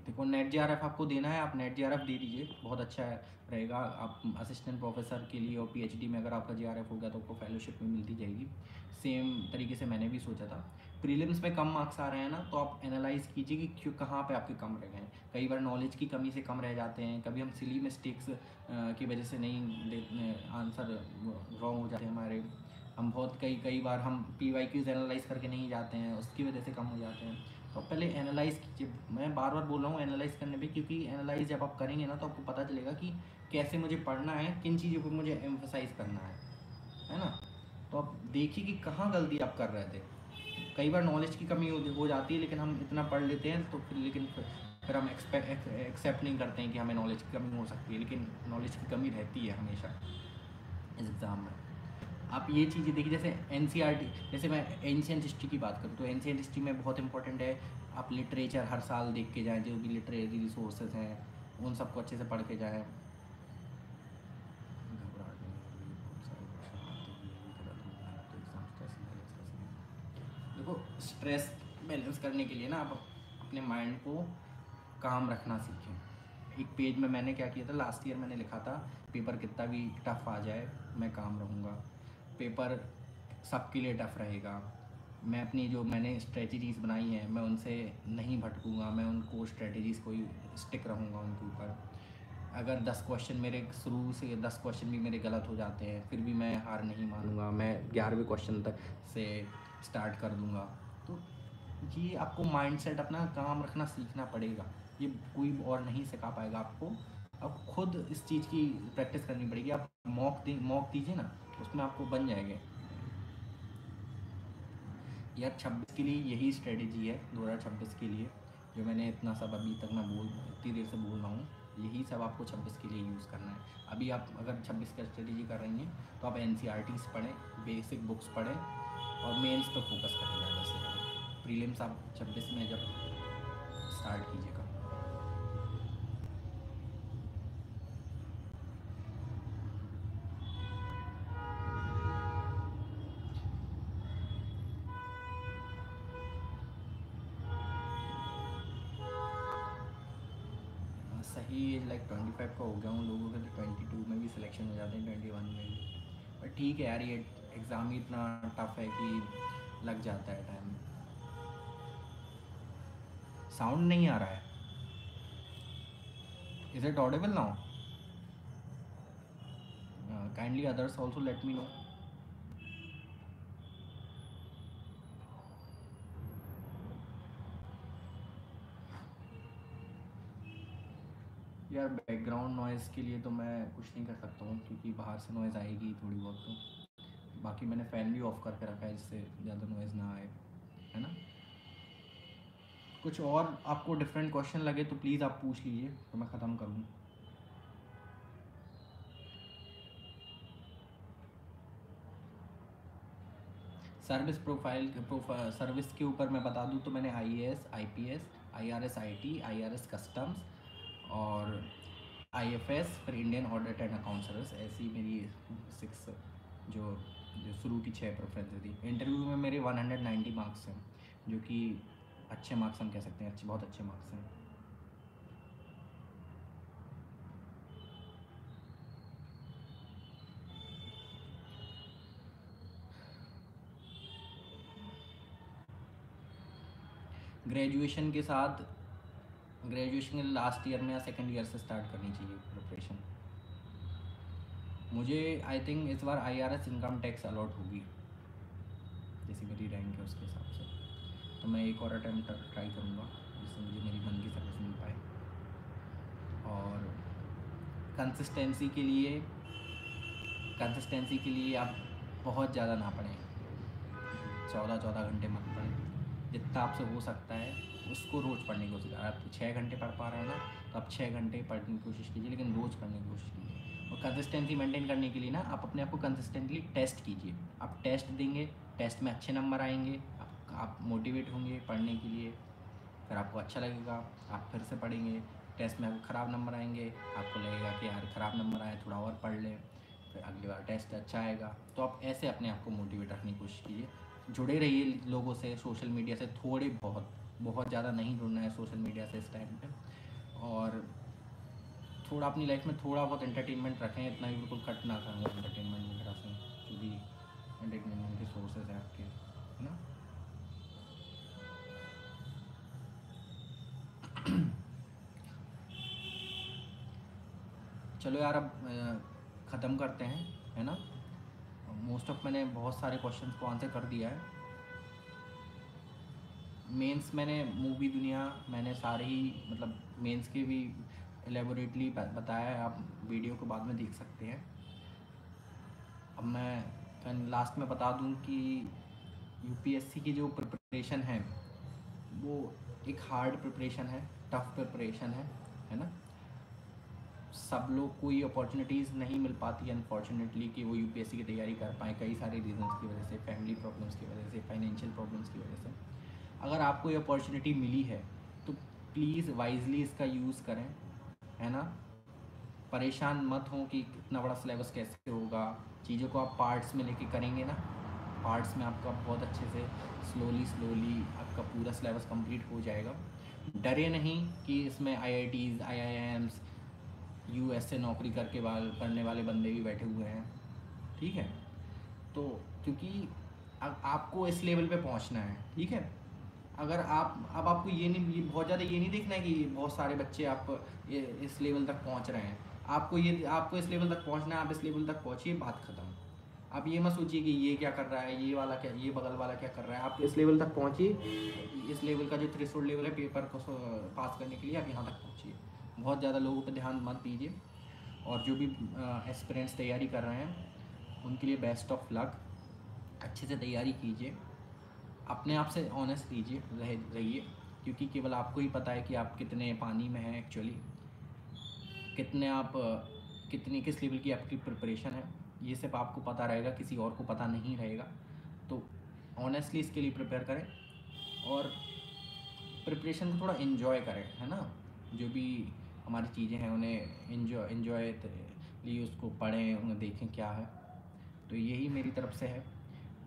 देखो देखो नेट जेआरएफ आपको देना है, आप नेट जेआरएफ दे दीजिए, बहुत अच्छा रहेगा। आप असिस्टेंट प्रोफेसर के लिए और पीएचडी में अगर आपका जेआरएफ हो गया तो आपको फेलोशिप में मिलती जाएगी। सेम तरीके से मैंने भी सोचा था। प्रीलिम्स में कम मार्क्स आ रहे हैं ना, तो आप एनालाइज कीजिए कि क्यों, कहाँ पे आपके कम रह गए हैं। कई बार नॉलेज की कमी से कम रह जाते हैं, कभी हम सिली मिस्टेक्स की वजह से नहीं आंसर रॉन्ग हो जाते हैं हमारे। हम बहुत कई बार हम PYQs एनालाइज करके नहीं जाते हैं, उसकी वजह से कम हो जाते हैं। तो पहले एनालाइज कीजिए, मैं बार बार बोल रहा हूँ एनालाइज करने पे, क्योंकि एनालाइज जब आप करेंगे ना तो आपको पता चलेगा कि कैसे मुझे पढ़ना है, किन चीज़ों पर मुझे एम्फोसाइज करना है ना। तो आप देखिए कि कहाँ गलती आप कर रहे थे। कई बार नॉलेज की कमी हो जाती है, लेकिन हम इतना पढ़ लेते हैं तो फिर हम एक्सेप्ट नहीं करते हैं कि हमें नॉलेज की कमी हो सकती है, लेकिन नॉलेज की कमी रहती है हमेशा इस एग्ज़ाम में। आप ये चीज़ें देखिए, जैसे NCERT, जैसे मैं एंशियंट हिस्ट्री की बात करूँ तो एंशियंट हिस्ट्री में बहुत इंपॉर्टेंट है, आप लिटरेचर हर साल देख के जाएँ, जो भी लिटरेरी रिसोर्सेज हैं उन सबको अच्छे से पढ़ के जाएँ। घबराहट नहीं होगी, बहुत सारे क्वेश्चन आते ही है, ये गलत हो गया तो एग्ज़ाम स्ट्रेस बैलेंस। देखो स्ट्रेस बैलेंस करने के लिए ना आप अपने माइंड को काम रखना सीखें। एक पेज में मैंने क्या किया था, लास्ट ईयर मैंने लिखा था पेपर कितना भी टफ आ जाए मैं काम रहूँगा, पेपर सबके लिए टफ रहेगा, मैं अपनी जो मैंने स्ट्रेटजीज़ बनाई हैं मैं उनसे नहीं भटकूँगा, मैं उनको स्ट्रेटजीज़ को ही स्टिक रहूँगा उनके ऊपर। अगर 10 क्वेश्चन मेरे शुरू से 10 क्वेश्चन भी मेरे गलत हो जाते हैं फिर भी मैं हार नहीं मानूंगा, मैं 11वें क्वेश्चन तक से स्टार्ट कर दूंगा। तो ये आपको माइंडसेट अपना काम रखना सीखना पड़ेगा, ये कोई और नहीं सिखा पाएगा आपको। अब खुद इस चीज़ की प्रैक्टिस करनी पड़ेगी। आप मॉक दीजिए ना, उसमें आपको बन जाएगा यार। 26 के लिए यही स्ट्रेटेजी है, 2026 के लिए जो मैंने इतना सब अभी तक मैं इतनी देर से बोल रहा हूँ, यही सब आपको 26 के लिए यूज़ करना है। अभी आप अगर 26 का स्ट्रेटेजी कर रही हैं तो आप NCERTs पढ़ें, बेसिक बुक्स पढ़ें और मेंस पे फोकस करें ज़्यादा से ज़्यादा। प्रीलिम्स आप 26 में जब स्टार्ट कीजिएगा। सही एज लाइक 25 का हो गया हूँ, लोगों के तो 22 में भी सिलेक्शन हो जाते हैं, 21 में भी। बट ठीक है यार, ये एग्ज़ाम ही इतना टफ है कि लग जाता है टाइम। साउंड नहीं आ रहा है, is it Audible now? Kindly others also let me know. यार बैकग्राउंड नॉइज़ के लिए तो मैं कुछ नहीं कर सकता हूँ, क्योंकि बाहर से नॉइज़ आएगी थोड़ी बहुत। तो बाकी मैंने फ़ैन भी ऑफ़ करके रखा है जिससे ज़्यादा नॉइज़ ना आए, है ना। कुछ और आपको डिफरेंट क्वेश्चन लगे तो प्लीज़ आप पूछ लीजिए, तो मैं ख़त्म करूँ। सर्विस के ऊपर मैं बता दूँ तो मैंने IAS IPS IRS IT IRS customs और IFS फिर Indian audit and account service, ऐसी मेरी 6 जो जो शुरू की 6 प्रेफरेंस थी। इंटरव्यू में मेरे 190 मार्क्स हैं, जो कि अच्छे मार्क्स हम कह सकते हैं, बहुत अच्छे मार्क्स हैं। ग्रेजुएशन के साथ, ग्रेजुएशन के लास्ट ईयर में या सेकेंड ईयर से स्टार्ट करनी चाहिए प्रिपरेशन। मुझे आई थिंक इस बार IRS इनकम टैक्स अलॉट होगी, जैसी मेरी रैंक है उसके हिसाब से। तो मैं एक और अटैम्प्ट ट्राई करूँगा जिससे मुझे मेरी मन की सर्विस मिल पाए। और कंसिस्टेंसी के लिए आप बहुत ज़्यादा ना पढ़ें, 14 घंटे मत पढ़ें, जितना आपसे हो सकता है उसको रोज़ पढ़ने की कोशिश करें। आप 6 घंटे पढ़ पा रहे हैं ना, तो आप 6 घंटे पढ़ने की कोशिश कीजिए, लेकिन रोज़ पढ़ने की कोशिश कीजिए। और कंसिस्टेंसी मेंटेन करने के लिए ना आप अपने आप को कंसिस्टेंटली टेस्ट कीजिए। आप टेस्ट देंगे, टेस्ट में अच्छे नंबर आएंगे, आप मोटिवेट होंगे पढ़ने के लिए, फिर आपको अच्छा लगेगा, आप फिर से पढ़ेंगे। टेस्ट में आपको ख़राब नंबर आएंगे, आपको लगेगा कि यार ख़राब नंबर आए, थोड़ा और पढ़ लें, फिर अगली बार टेस्ट अच्छा आएगा। तो आप ऐसे अपने आप को मोटिवेट रखने की कोशिश कीजिए। जुड़े रहिए लोगों से, सोशल मीडिया से थोड़े बहुत, बहुत ज़्यादा नहीं जुड़ना है सोशल मीडिया से इस टाइम पे। और थोड़ा अपनी लाइफ में थोड़ा बहुत एंटरटेनमेंट रखें, इतना भी बिल्कुल कट ना करें एंटरटेनमेंट वगैरह से, जो भी एंटरटेनमेंट के सोर्सेज हैं आपके, है ना। चलो यार, अब ख़त्म करते हैं, है ना। मोस्ट ऑफ मैंने बहुत सारे क्वेश्चंस को आंसर कर दिया है। मेंस मैंने मूवी दुनिया मैंने सारे ही मतलब मेंस के भी एलेबोरेटली बताया है, आप वीडियो को बाद में देख सकते हैं। अब मैं लास्ट में बता दूं कि यूपीएससी की जो प्रिपरेशन है वो एक हार्ड प्रिपरेशन है, टफ प्रिपरेशन है ना। सब लोग को ये अपॉर्चुनिटीज़ नहीं मिल पाती अनफॉर्चुनेटली कि वो यूपीएससी की तैयारी कर पाएँ, कई सारे रीजंस की वजह से, फैमिली प्रॉब्लम्स की वजह से, फाइनेंशियल प्रॉब्लम्स की वजह से। अगर आपको ये अपॉर्चुनिटी मिली है तो प्लीज़ वाइजली इसका यूज़ करें, है ना। परेशान मत हों कि इतना बड़ा सिलेबस कैसे होगा। चीज़ों को आप पार्ट्स में लेके करेंगे ना, पार्ट्स में आपका बहुत अच्छे से स्लोली आपका पूरा सिलेबस कंप्लीट हो जाएगा। डरे नहीं कि इसमें आईआईटीज़, आईआईएम्स, यूएस से नौकरी करने वाले बंदे भी बैठे हुए हैं, ठीक है। तो क्योंकि अब आपको इस लेवल पे पहुंचना है, ठीक है। अगर आप अब आपको ये बहुत ज़्यादा ये नहीं देखना है कि बहुत सारे बच्चे आप इस लेवल तक पहुंच रहे हैं। आपको इस लेवल तक पहुंचना है, आप इस लेवल तक पहुंचिए, बात ख़त्म। आप ये मत सोचिए कि ये क्या कर रहा है, ये वाला क्या, ये बगल वाला क्या कर रहा है। आप इस लेवल तक पहुंचिए, इस लेवल का जो थ्रेशोल्ड लेवल है पेपर को पास करने के लिए, आप यहाँ तक पहुँचिए। बहुत ज़्यादा लोगों पर ध्यान मत दीजिए। और जो भी एस्पिरेंट्स तैयारी कर रहे हैं उनके लिए बेस्ट ऑफ लक। अच्छे से तैयारी कीजिए, अपने आप से ऑनेस्ट रहिए, क्योंकि केवल आपको ही पता है कि आप कितने पानी में हैं एक्चुअली, कितने आप कितनी किस लेवल की आपकी प्रिपरेशन है, ये सिर्फ आपको पता रहेगा, किसी और को पता नहीं रहेगा। तो ऑनेस्टली इसके लिए प्रिपेयर करें और प्रिपरेशन को थोड़ा इन्जॉय करें, है ना। जो भी हमारी चीज़ें हैं उन्हें इन्जॉय लिए उसको पढ़ें, उन्हें देखें क्या है। तो यही मेरी तरफ से है।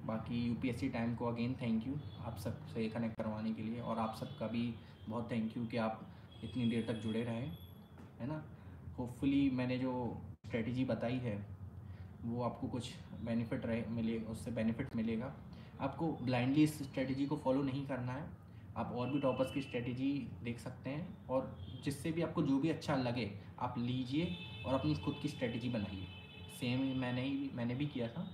बाकी यूपीएससी टाइम को अगेन थैंक यू आप सबसे कनेक्ट करवाने के लिए, और आप सबका भी बहुत थैंक यू कि आप इतनी देर तक जुड़े रहें, है ना। होपफुली मैंने जो स्ट्रेटजी बताई है वो आपको कुछ उससे बेनिफिट मिलेगा। आपको ब्लाइंडली इस स्ट्रेटजी को फॉलो नहीं करना है, आप और भी टॉपर्स की स्ट्रेटजी देख सकते हैं, और जिससे भी आपको जो भी अच्छा लगे आप लीजिए और अपनी खुद की स्ट्रेटजी बनाइए। सेम मैंने भी किया था।